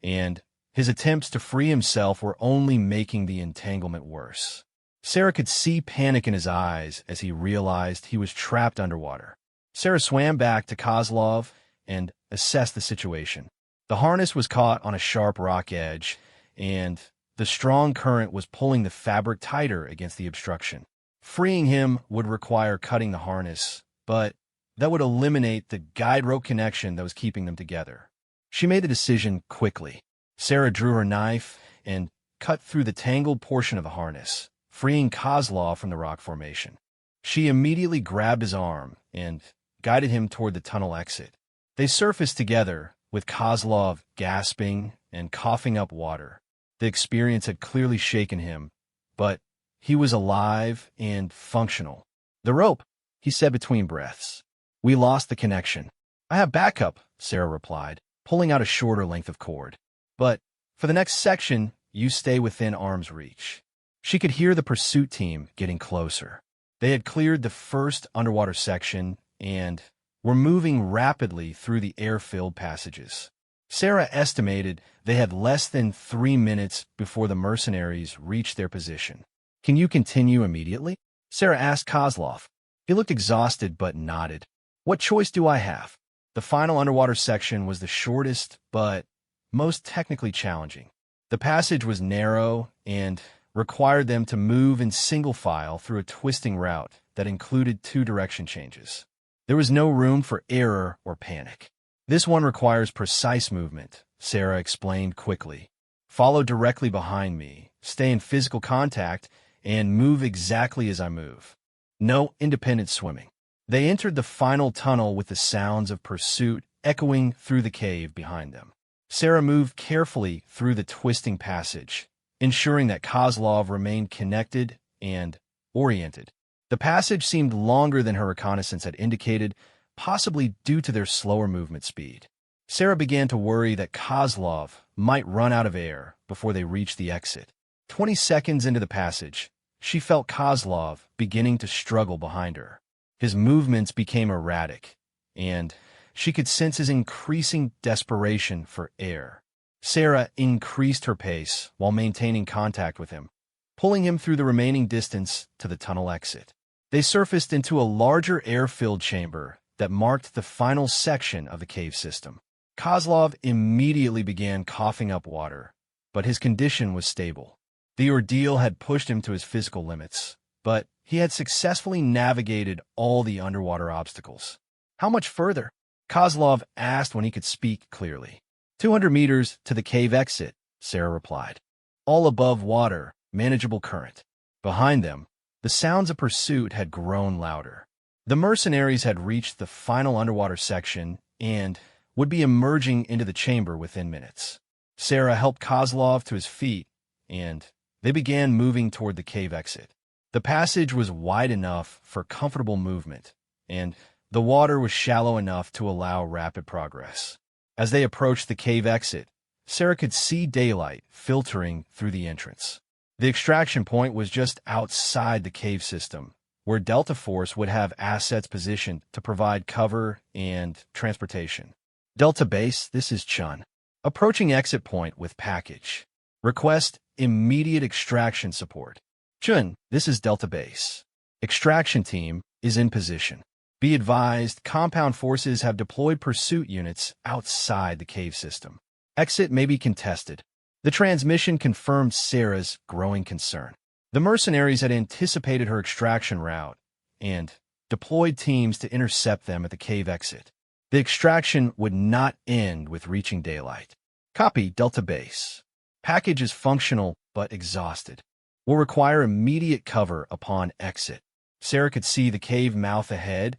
and his attempts to free himself were only making the entanglement worse. Sarah could see panic in his eyes as he realized he was trapped underwater. Sarah swam back to Kozlov and assessed the situation. The harness was caught on a sharp rock edge, and the strong current was pulling the fabric tighter against the obstruction. Freeing him would require cutting the harness, but that would eliminate the guide rope connection that was keeping them together. She made the decision quickly. Sarah drew her knife and cut through the tangled portion of the harness, freeing Kozlov from the rock formation. She immediately grabbed his arm and guided him toward the tunnel exit. They surfaced together, with Kozlov gasping and coughing up water. The experience had clearly shaken him, but he was alive and functional. "The rope," he said between breaths. "We lost the connection." "I have backup," Sarah replied, pulling out a shorter length of cord. "But for the next section, you stay within arm's reach." She could hear the pursuit team getting closer. They had cleared the first underwater section and were moving rapidly through the air-filled passages. Sarah estimated they had less than 3 minutes before the mercenaries reached their position. "Can you continue immediately?" Sarah asked Kozlov. He looked exhausted but nodded. "What choice do I have?" The final underwater section was the shortest but most technically challenging. The passage was narrow and required them to move in single file through a twisting route that included 2 direction changes. There was no room for error or panic. "This one requires precise movement," Sarah explained quickly. "Follow directly behind me, stay in physical contact, and move exactly as I move. No independent swimming." They entered the final tunnel with the sounds of pursuit echoing through the cave behind them. Sarah moved carefully through the twisting passage, ensuring that Kozlov remained connected and oriented. The passage seemed longer than her reconnaissance had indicated, possibly due to their slower movement speed. Sarah began to worry that Kozlov might run out of air before they reached the exit. 20 seconds into the passage, she felt Kozlov beginning to struggle behind her. His movements became erratic, and she could sense his increasing desperation for air. Sarah increased her pace while maintaining contact with him, pulling him through the remaining distance to the tunnel exit. They surfaced into a larger air-filled chamber that marked the final section of the cave system. Kozlov immediately began coughing up water, but his condition was stable. The ordeal had pushed him to his physical limits, but he had successfully navigated all the underwater obstacles. "How much further?" Kozlov asked when he could speak clearly. 200 meters to the cave exit," Sarah replied. "All above water, manageable current." Behind them, the sounds of pursuit had grown louder. The mercenaries had reached the final underwater section and would be emerging into the chamber within minutes. Sarah helped Kozlov to his feet, and they began moving toward the cave exit. The passage was wide enough for comfortable movement, and the water was shallow enough to allow rapid progress. As they approached the cave exit, Sarah could see daylight filtering through the entrance. The extraction point was just outside the cave system, where Delta Force would have assets positioned to provide cover and transportation. "Delta Base, this is Chun. Approaching exit point with package. Request immediate extraction support." "Chun, this is Delta Base. Extraction team is in position. Be advised, compound forces have deployed pursuit units outside the cave system. Exit may be contested." The transmission confirmed Sarah's growing concern. The mercenaries had anticipated her extraction route and deployed teams to intercept them at the cave exit. The extraction would not end with reaching daylight. "Copy, Delta Base. Package is functional but exhausted. Will require immediate cover upon exit." Sarah could see the cave mouth ahead,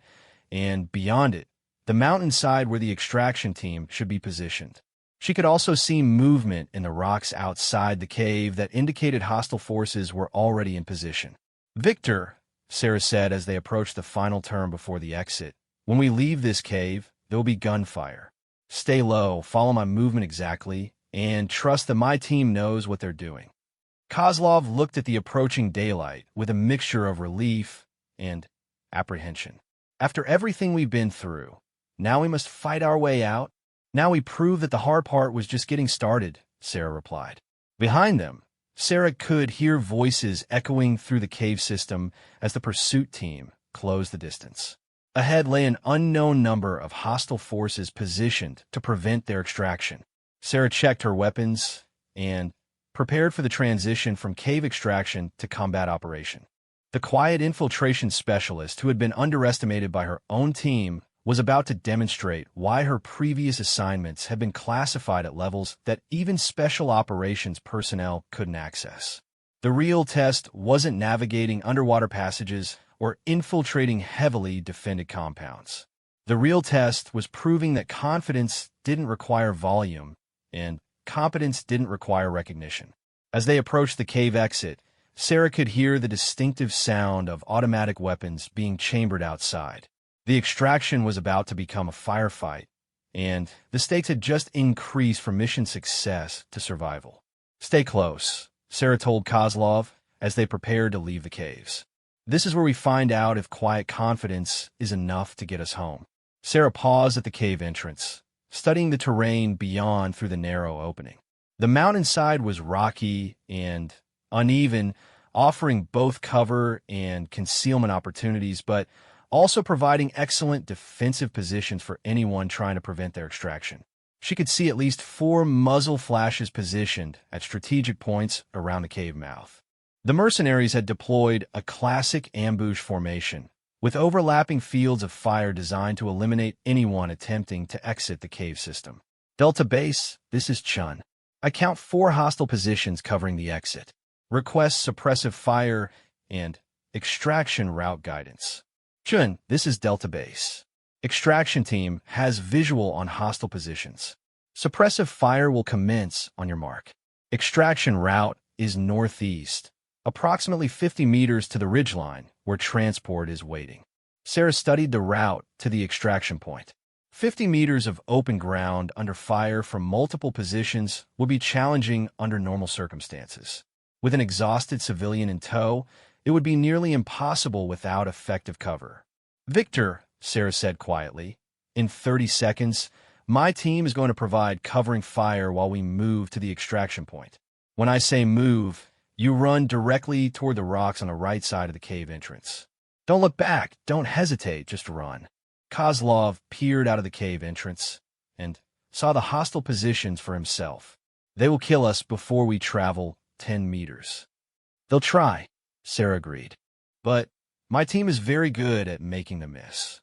and beyond it, the mountainside where the extraction team should be positioned. She could also see movement in the rocks outside the cave that indicated hostile forces were already in position. "Victor," Sarah said as they approached the final turn before the exit, "when we leave this cave, there will be gunfire. Stay low, follow my movement exactly, and trust that my team knows what they're doing." Kozlov looked at the approaching daylight with a mixture of relief and apprehension. "After everything we've been through, now we must fight our way out? Now we prove that the hard part was just getting started," Sarah replied. Behind them, Sarah could hear voices echoing through the cave system as the pursuit team closed the distance. Ahead lay an unknown number of hostile forces positioned to prevent their extraction. Sarah checked her weapons and prepared for the transition from cave extraction to combat operation. The quiet infiltration specialist who had been underestimated by her own team was about to demonstrate why her previous assignments had been classified at levels that even special operations personnel couldn't access. The real test wasn't navigating underwater passages or infiltrating heavily defended compounds. The real test was proving that confidence didn't require volume and competence didn't require recognition. As they approached the cave exit, Sarah could hear the distinctive sound of automatic weapons being chambered outside. The extraction was about to become a firefight, and the stakes had just increased from mission success to survival. "Stay close," Sarah told Kozlov as they prepared to leave the caves. "This is where we find out if quiet confidence is enough to get us home." Sarah paused at the cave entrance, studying the terrain beyond through the narrow opening. The mountainside was rocky and uneven, offering both cover and concealment opportunities, but also providing excellent defensive positions for anyone trying to prevent their extraction. She could see at least 4 muzzle flashes positioned at strategic points around the cave mouth. The mercenaries had deployed a classic ambush formation, with overlapping fields of fire designed to eliminate anyone attempting to exit the cave system. "Delta Base, this is Chun. I count 4 hostile positions covering the exit. Request suppressive fire and extraction route guidance." "Chun, this is Delta Base. Extraction team has visual on hostile positions. Suppressive fire will commence on your mark. Extraction route is northeast, approximately 50 meters to the ridgeline where transport is waiting." Sarah studied the route to the extraction point. 50 meters of open ground under fire from multiple positions would be challenging under normal circumstances. With an exhausted civilian in tow, it would be nearly impossible without effective cover. "Victor," Sarah said quietly, "in 30 seconds, my team is going to provide covering fire while we move to the extraction point. When I say move, you run directly toward the rocks on the right side of the cave entrance. Don't look back, don't hesitate, just run." Kozlov peered out of the cave entrance and saw the hostile positions for himself. "They will kill us before we travel 10 meters. "They'll try," Sarah agreed. "But my team is very good at making them miss."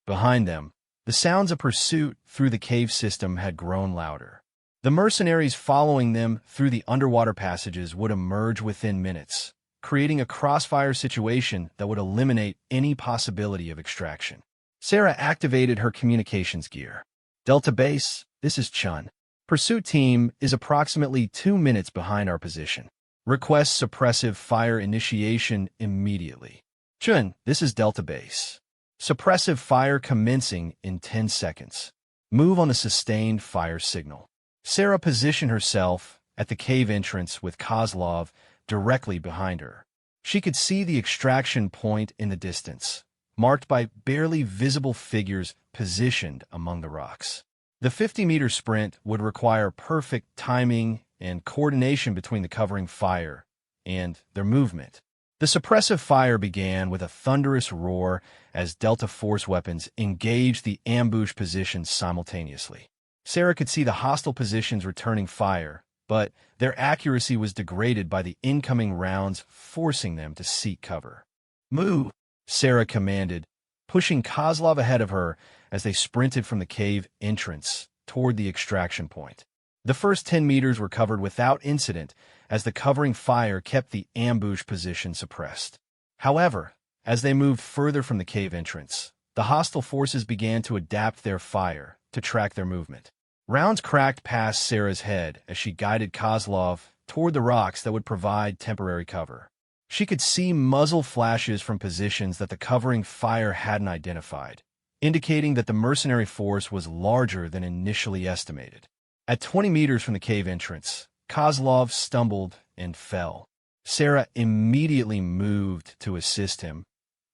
Behind them, the sounds of pursuit through the cave system had grown louder. The mercenaries following them through the underwater passages would emerge within minutes, creating a crossfire situation that would eliminate any possibility of extraction. Sarah activated her communications gear. "Delta Base, this is Chun. Pursuit team is approximately 2 minutes behind our position. Request suppressive fire initiation immediately." "Chun, this is Delta Base. Suppressive fire commencing in 10 seconds. Move on the sustained fire signal." Sarah positioned herself at the cave entrance with Kozlov directly behind her. She could see the extraction point in the distance, marked by barely visible figures positioned among the rocks. The 50-meter sprint would require perfect timing and coordination between the covering fire and their movement. The suppressive fire began with a thunderous roar as Delta Force weapons engaged the ambush positions simultaneously. Sarah could see the hostile positions returning fire, but their accuracy was degraded by the incoming rounds, forcing them to seek cover. "Move," Sarah commanded, pushing Kozlov ahead of her as they sprinted from the cave entrance toward the extraction point. The first 10 meters were covered without incident as the covering fire kept the ambush position suppressed. However, as they moved further from the cave entrance, the hostile forces began to adapt their fire to track their movement. Rounds cracked past Sarah's head as she guided Kozlov toward the rocks that would provide temporary cover. She could see muzzle flashes from positions that the covering fire hadn't identified, indicating that the mercenary force was larger than initially estimated. At 20 meters from the cave entrance, Kozlov stumbled and fell. Sarah immediately moved to assist him,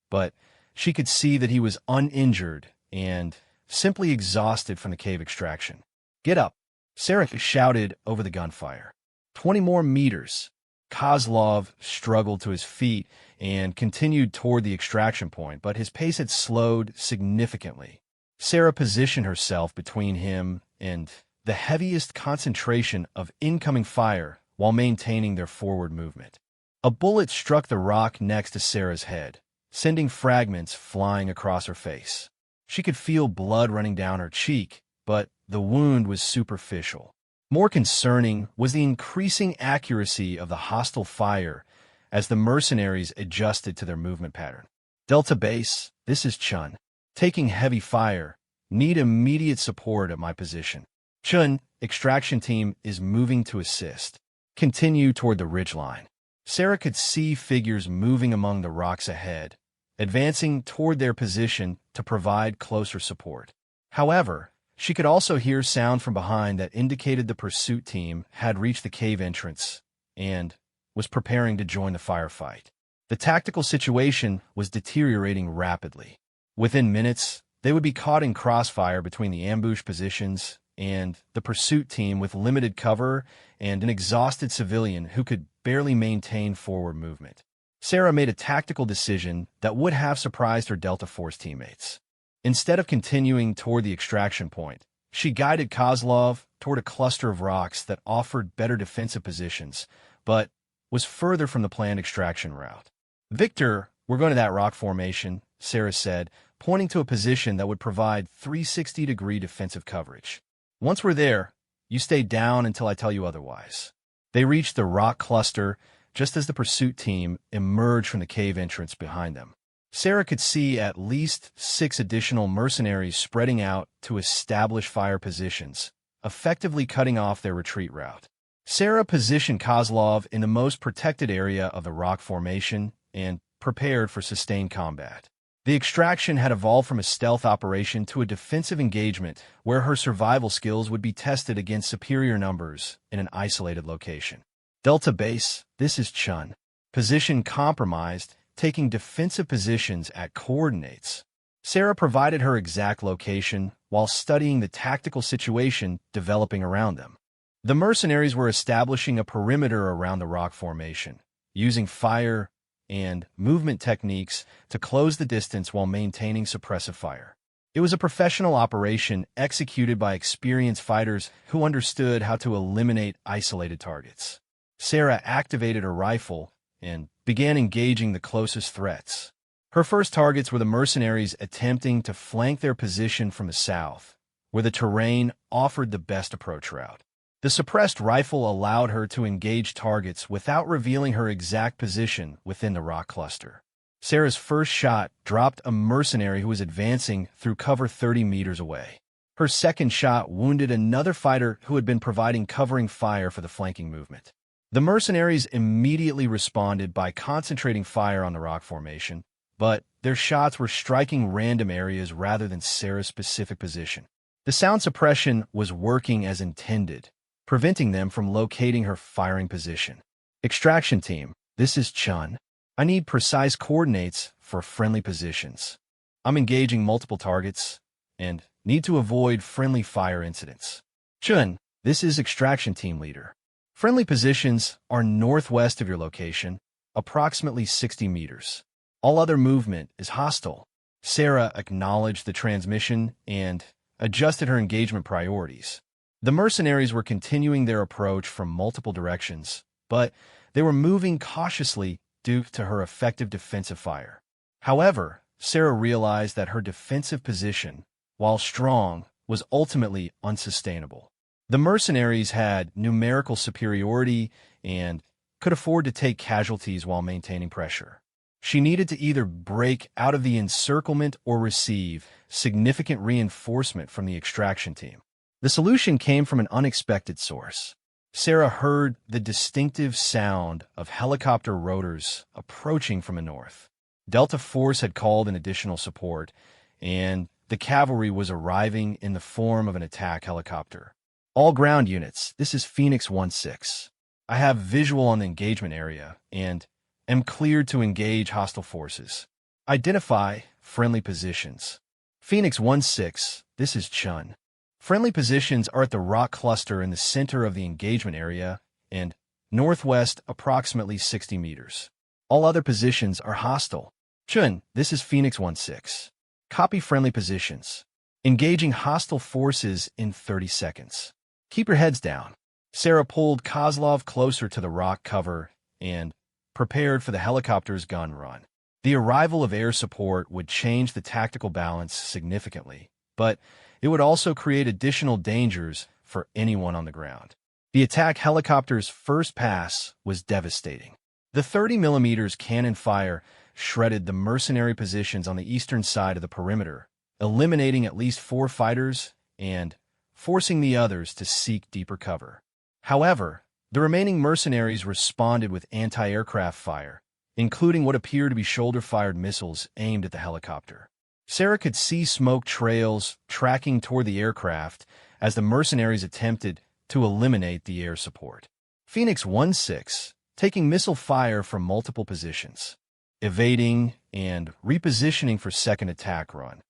but she could see that he was uninjured and simply exhausted from the cave extraction. "Get up," Sarah shouted over the gunfire. 20 more meters. Kozlov struggled to his feet and continued toward the extraction point, but his pace had slowed significantly. Sarah positioned herself between him and the heaviest concentration of incoming fire while maintaining their forward movement. A bullet struck the rock next to Sarah's head, sending fragments flying across her face. She could feel blood running down her cheek, but the wound was superficial. More concerning was the increasing accuracy of the hostile fire as the mercenaries adjusted to their movement pattern. Delta Base, this is Chun. Taking heavy fire. Need immediate support at my position. Chun, extraction team is moving to assist. Continue toward the ridgeline. Sarah could see figures moving among the rocks ahead, advancing toward their position to provide closer support. However, she could also hear sound from behind that indicated the pursuit team had reached the cave entrance and was preparing to join the firefight. The tactical situation was deteriorating rapidly. Within minutes, they would be caught in crossfire between the ambush positions and the pursuit team with limited cover and an exhausted civilian who could barely maintain forward movement. Sarah made a tactical decision that would have surprised her Delta Force teammates. Instead of continuing toward the extraction point, she guided Kozlov toward a cluster of rocks that offered better defensive positions, but was further from the planned extraction route. "Victor, we're going to that rock formation," Sarah said, pointing to a position that would provide 360-degree defensive coverage. "Once we're there, you stay down until I tell you otherwise." They reached the rock cluster just as the pursuit team emerged from the cave entrance behind them. Sarah could see at least 6 additional mercenaries spreading out to establish fire positions, effectively cutting off their retreat route. Sarah positioned Kozlov in the most protected area of the rock formation and prepared for sustained combat. The extraction had evolved from a stealth operation to a defensive engagement where her survival skills would be tested against superior numbers in an isolated location. Delta Base, this is Chun. Position compromised, taking defensive positions at coordinates. Sarah provided her exact location while studying the tactical situation developing around them. The mercenaries were establishing a perimeter around the rock formation, using fire and movement techniques to close the distance while maintaining suppressive fire. It was a professional operation executed by experienced fighters who understood how to eliminate isolated targets. Sarah activated her rifle and began engaging the closest threats. Her first targets were the mercenaries attempting to flank their position from the south, where the terrain offered the best approach route. The suppressed rifle allowed her to engage targets without revealing her exact position within the rock cluster. Sarah's first shot dropped a mercenary who was advancing through cover 30 meters away. Her second shot wounded another fighter who had been providing covering fire for the flanking movement. The mercenaries immediately responded by concentrating fire on the rock formation, but their shots were striking random areas rather than Sarah's specific position. The sound suppression was working as intended, preventing them from locating her firing position. Extraction team, this is Chun. I need precise coordinates for friendly positions. I'm engaging multiple targets and need to avoid friendly fire incidents. Chun, this is extraction team leader. Friendly positions are northwest of your location, approximately 60 meters. All other movement is hostile. Sarah acknowledged the transmission and adjusted her engagement priorities. The mercenaries were continuing their approach from multiple directions, but they were moving cautiously due to her effective defensive fire. However, Sarah realized that her defensive position, while strong, was ultimately unsustainable. The mercenaries had numerical superiority and could afford to take casualties while maintaining pressure. She needed to either break out of the encirclement or receive significant reinforcement from the extraction team. The solution came from an unexpected source. Sarah heard the distinctive sound of helicopter rotors approaching from the north. Delta Force had called in additional support, and the cavalry was arriving in the form of an attack helicopter. All ground units, this is Phoenix 1-6. I have visual on the engagement area and am cleared to engage hostile forces. Identify friendly positions. Phoenix 1-6, this is Chun. Friendly positions are at the rock cluster in the center of the engagement area and northwest approximately 60 meters. All other positions are hostile. Chun, this is Phoenix 1-6. Copy friendly positions. Engaging hostile forces in 30 seconds. Keep your heads down. Sarah pulled Kozlov closer to the rock cover and prepared for the helicopter's gun run. The arrival of air support would change the tactical balance significantly, but it would also create additional dangers for anyone on the ground. The attack helicopter's first pass was devastating. The 30mm cannon fire shredded the mercenary positions on the eastern side of the perimeter, eliminating at least 4 fighters and forcing the others to seek deeper cover. However, the remaining mercenaries responded with anti-aircraft fire, including what appeared to be shoulder-fired missiles aimed at the helicopter. Sarah could see smoke trails tracking toward the aircraft as the mercenaries attempted to eliminate the air support. Phoenix 1-6, taking missile fire from multiple positions, evading and repositioning for second attack run.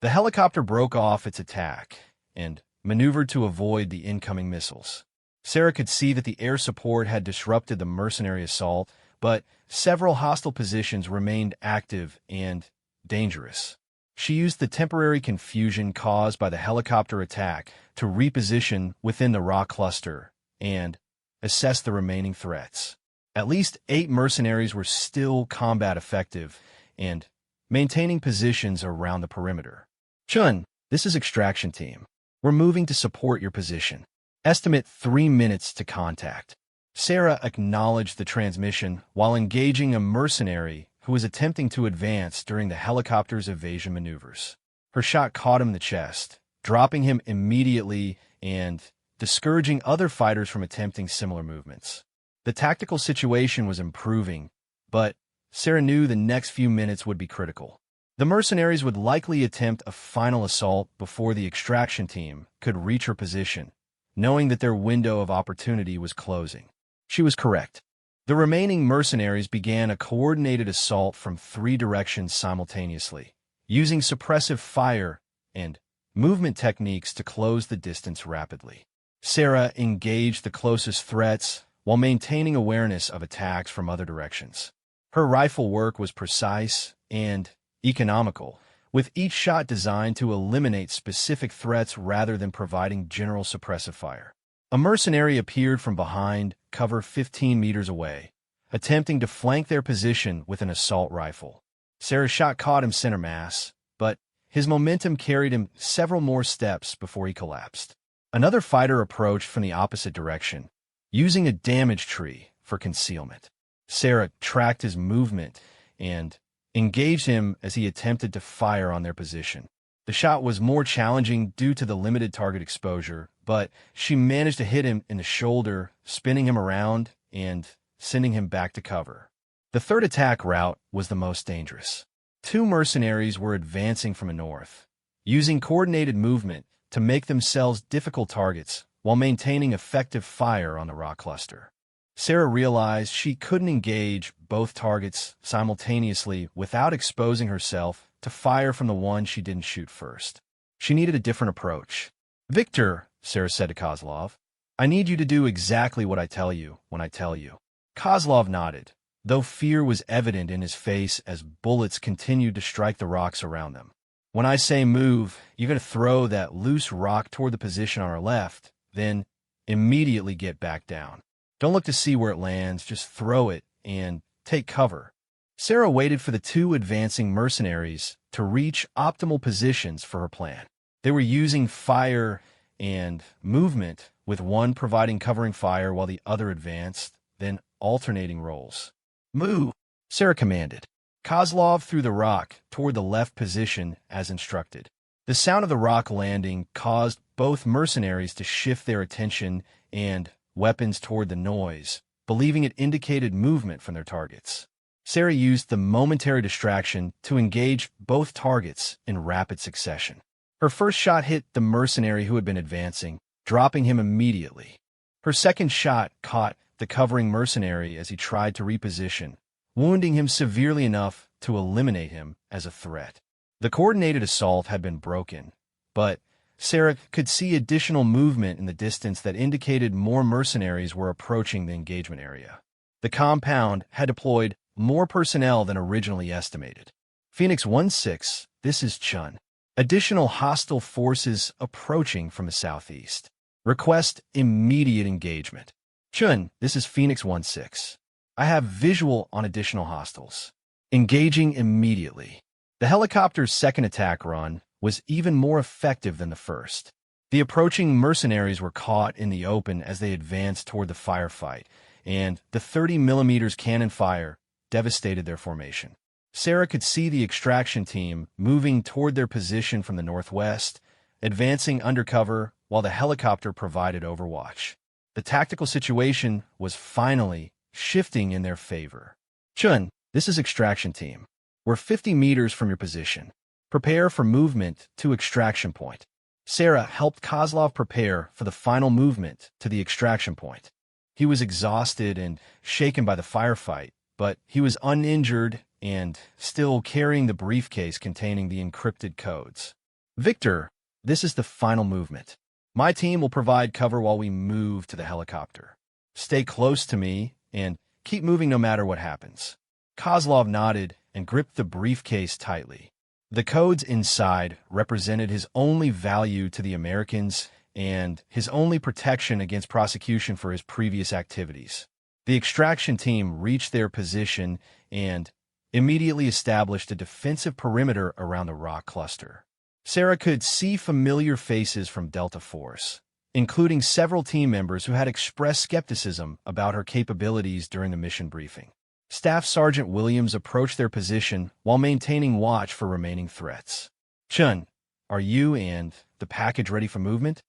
The helicopter broke off its attack and maneuvered to avoid the incoming missiles. Sarah could see that the air support had disrupted the mercenary assault, but several hostile positions remained active and dangerous. She used the temporary confusion caused by the helicopter attack to reposition within the rock cluster and assess the remaining threats. At least 8 mercenaries were still combat effective and maintaining positions around the perimeter. Chun, this is extraction team. We're moving to support your position. Estimate 3 minutes to contact. Sarah acknowledged the transmission while engaging a mercenary who was attempting to advance during the helicopter's evasion maneuvers. Her shot caught him in the chest, dropping him immediately and discouraging other fighters from attempting similar movements. The tactical situation was improving, but Sarah knew the next few minutes would be critical. The mercenaries would likely attempt a final assault before the extraction team could reach her position, knowing that their window of opportunity was closing. She was correct. The remaining mercenaries began a coordinated assault from 3 directions simultaneously, using suppressive fire and movement techniques to close the distance rapidly. Sarah engaged the closest threats while maintaining awareness of attacks from other directions. Her rifle work was precise and economical, with each shot designed to eliminate specific threats rather than providing general suppressive fire. A mercenary appeared from behind, cover 15 meters away, attempting to flank their position with an assault rifle. Sarah's shot caught him center mass, but his momentum carried him several more steps before he collapsed. Another fighter approached from the opposite direction, using a damage tree for concealment. Sarah tracked his movement and engaged him as he attempted to fire on their position. The shot was more challenging due to the limited target exposure, but she managed to hit him in the shoulder, spinning him around and sending him back to cover. The third attack route was the most dangerous. 2 mercenaries were advancing from the north, using coordinated movement to make themselves difficult targets while maintaining effective fire on the rock cluster. Sarah realized she couldn't engage both targets simultaneously without exposing herself to fire from the one she didn't shoot first. She needed a different approach. "Victor," Sarah said to Kozlov, "I need you to do exactly what I tell you when I tell you." Kozlov nodded, though fear was evident in his face as bullets continued to strike the rocks around them. "When I say move, you're going to throw that loose rock toward the position on our left, then immediately get back down. Don't look to see where it lands, just throw it and take cover." Sarah waited for the 2 advancing mercenaries to reach optimal positions for her plan. They were using fire and movement, with one providing covering fire while the other advanced, then alternating roles. "Move," Sarah commanded. Kozlov threw the rock toward the left position as instructed. The sound of the rock landing caused both mercenaries to shift their attention and weapons toward the noise, believing it indicated movement from their targets. Sarah used the momentary distraction to engage both targets in rapid succession. Her first shot hit the mercenary who had been advancing, dropping him immediately. Her second shot caught the covering mercenary as he tried to reposition, wounding him severely enough to eliminate him as a threat. The coordinated assault had been broken, but Sarah could see additional movement in the distance that indicated more mercenaries were approaching the engagement area. The compound had deployed more personnel than originally estimated. Phoenix 1-6, this is Chun. Additional hostile forces approaching from the southeast. Request immediate engagement. Chun, this is Phoenix 1-6. I have visual on additional hostiles. engaging immediately. The helicopter's second attack run was even more effective than the first. The approaching mercenaries were caught in the open as they advanced toward the firefight, and the 30mm cannon fire devastated their formation. Sarah could see the extraction team moving toward their position from the northwest, advancing undercover while the helicopter provided overwatch. The tactical situation was finally shifting in their favor. Chun, this is extraction team. We're 50 meters from your position. Prepare for movement to extraction point. Sarah helped Kozlov prepare for the final movement to the extraction point. He was exhausted and shaken by the firefight, but he was uninjured and still carrying the briefcase containing the encrypted codes. Victor, this is the final movement. My team will provide cover while we move to the helicopter. Stay close to me and keep moving no matter what happens. Kozlov nodded and gripped the briefcase tightly. The codes inside represented his only value to the Americans and his only protection against prosecution for his previous activities. The extraction team reached their position and immediately established a defensive perimeter around the rock cluster. Sarah could see familiar faces from Delta Force, including several team members who had expressed skepticism about her capabilities during the mission briefing. Staff Sergeant Williams approached their position while maintaining watch for remaining threats. Chun, are you and the package ready for movement?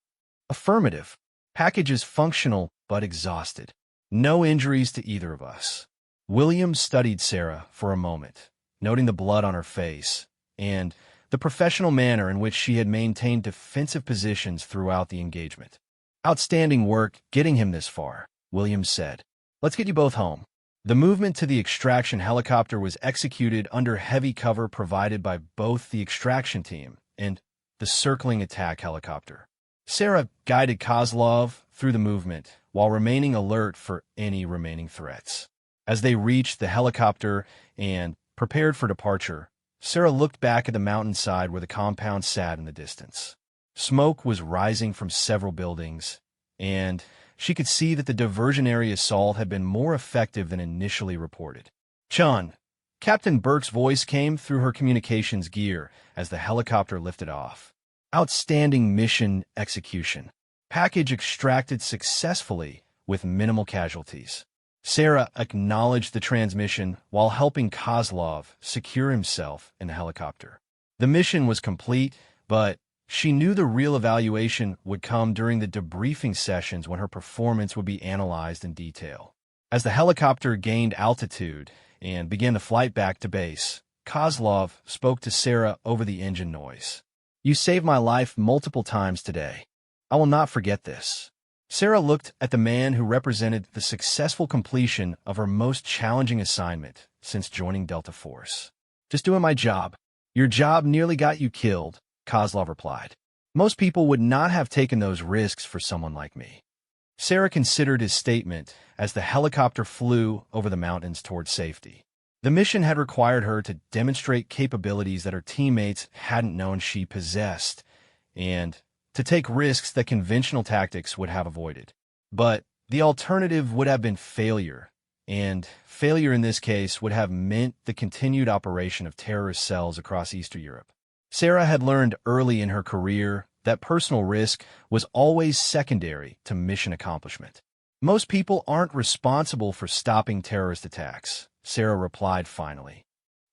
Affirmative. Package is functional but exhausted. No injuries to either of us. Williams studied Sarah for a moment, noting the blood on her face and the professional manner in which she had maintained defensive positions throughout the engagement. Outstanding work getting him this far, Williams said. Let's get you both home. The movement to the extraction helicopter was executed under heavy cover provided by both the extraction team and the circling attack helicopter. Sarah guided Kozlov through the movement while remaining alert for any remaining threats. As they reached the helicopter and prepared for departure, Sarah looked back at the mountainside where the compound sat in the distance. Smoke was rising from several buildings, and she could see that the diversionary assault had been more effective than initially reported. Chun, Captain Burke's voice came through her communications gear as the helicopter lifted off. Outstanding mission execution. Package extracted successfully with minimal casualties. Sarah acknowledged the transmission while helping Kozlov secure himself in the helicopter. The mission was complete, but she knew the real evaluation would come during the debriefing sessions when her performance would be analyzed in detail. As the helicopter gained altitude and began the flight back to base, Kozlov spoke to Sarah over the engine noise. You saved my life multiple times today. I will not forget this. Sarah looked at the man who represented the successful completion of her most challenging assignment since joining Delta Force. Just doing my job. Your job nearly got you killed, Kozlov replied. Most people would not have taken those risks for someone like me. Sarah considered his statement as the helicopter flew over the mountains toward safety. The mission had required her to demonstrate capabilities that her teammates hadn't known she possessed, and to take risks that conventional tactics would have avoided. But the alternative would have been failure, and failure in this case would have meant the continued operation of terrorist cells across Eastern Europe. Sarah had learned early in her career that personal risk was always secondary to mission accomplishment. Most people aren't responsible for stopping terrorist attacks, Sarah replied finally.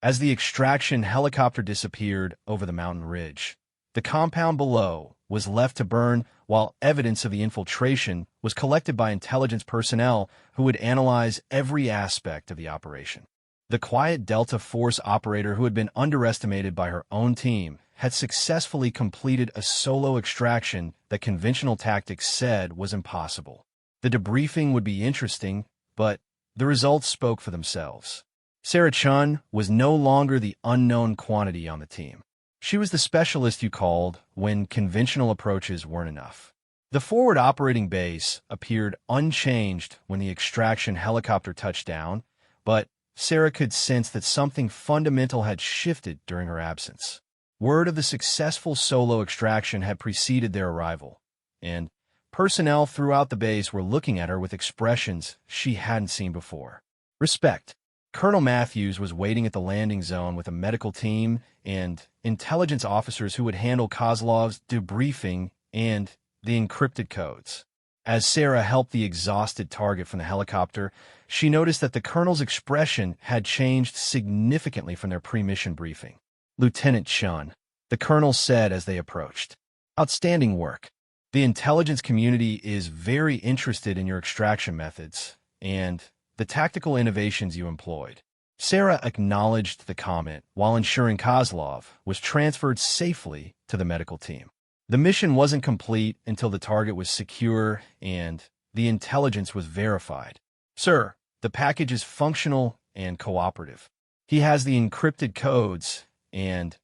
As the extraction helicopter disappeared over the mountain ridge, the compound below was left to burn while evidence of the infiltration was collected by intelligence personnel who would analyze every aspect of the operation. The quiet Delta Force operator who had been underestimated by her own team had successfully completed a solo extraction that conventional tactics said was impossible. The debriefing would be interesting, but the results spoke for themselves. Sarah Chun was no longer the unknown quantity on the team. She was the specialist you called when conventional approaches weren't enough. The forward operating base appeared unchanged when the extraction helicopter touched down, but Sarah could sense that something fundamental had shifted during her absence. Word of the successful solo extraction had preceded their arrival, and personnel throughout the base were looking at her with expressions she hadn't seen before. Respect. Colonel Matthews was waiting at the landing zone with a medical team and intelligence officers who would handle Kozlov's debriefing and the encrypted codes. As Sarah helped the exhausted target from the helicopter, she noticed that the colonel's expression had changed significantly from their pre-mission briefing. "Lieutenant Chun," the colonel said as they approached. "Outstanding work. The intelligence community is very interested in your extraction methods and the tactical innovations you employed." Sarah acknowledged the comment while ensuring Kozlov was transferred safely to the medical team. The mission wasn't complete until the target was secure and the intelligence was verified. "Sir, the package is functional and cooperative. He has the encrypted codes and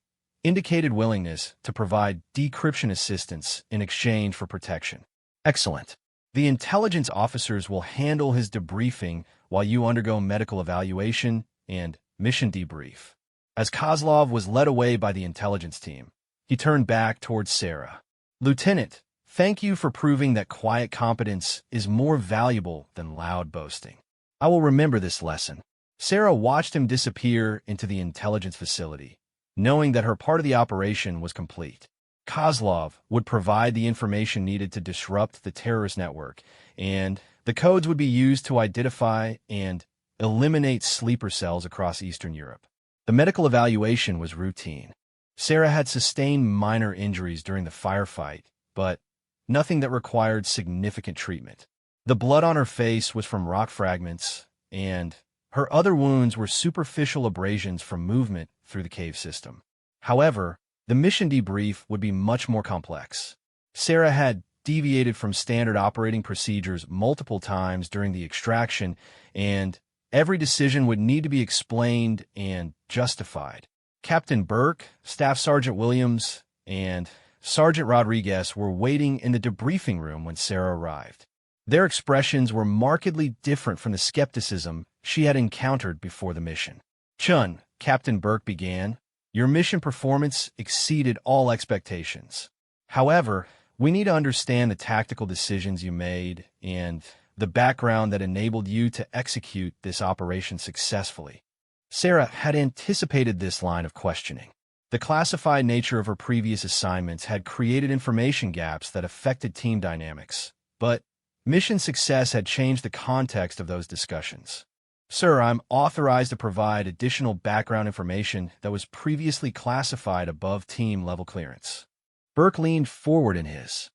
indicated willingness to provide decryption assistance in exchange for protection." "Excellent. The intelligence officers will handle his debriefing while you undergo medical evaluation and mission debrief." As Kozlov was led away by the intelligence team, he turned back towards Sarah. "Lieutenant, thank you for proving that quiet competence is more valuable than loud boasting. I will remember this lesson." Sarah watched him disappear into the intelligence facility, knowing that her part of the operation was complete. Kozlov would provide the information needed to disrupt the terrorist network, and the codes would be used to identify and eliminate sleeper cells across Eastern Europe. The medical evaluation was routine. Sarah had sustained minor injuries during the firefight, but nothing that required significant treatment. The blood on her face was from rock fragments, and her other wounds were superficial abrasions from movement through the cave system. However, the mission debrief would be much more complex. Sarah had deviated from standard operating procedures multiple times during the extraction, and every decision would need to be explained and justified. Captain Burke, Staff Sergeant Williams, and Sergeant Rodriguez were waiting in the debriefing room when Sarah arrived. Their expressions were markedly different from the skepticism she had encountered before the mission. "Chun," Captain Burke began, "your mission performance exceeded all expectations. However, we need to understand the tactical decisions you made and the background that enabled you to execute this operation successfully." Sarah had anticipated this line of questioning. The classified nature of her previous assignments had created information gaps that affected team dynamics, but mission success had changed the context of those discussions. "Sir, I'm authorized to provide additional background information that was previously classified above team-level clearance." Burke leaned forward in his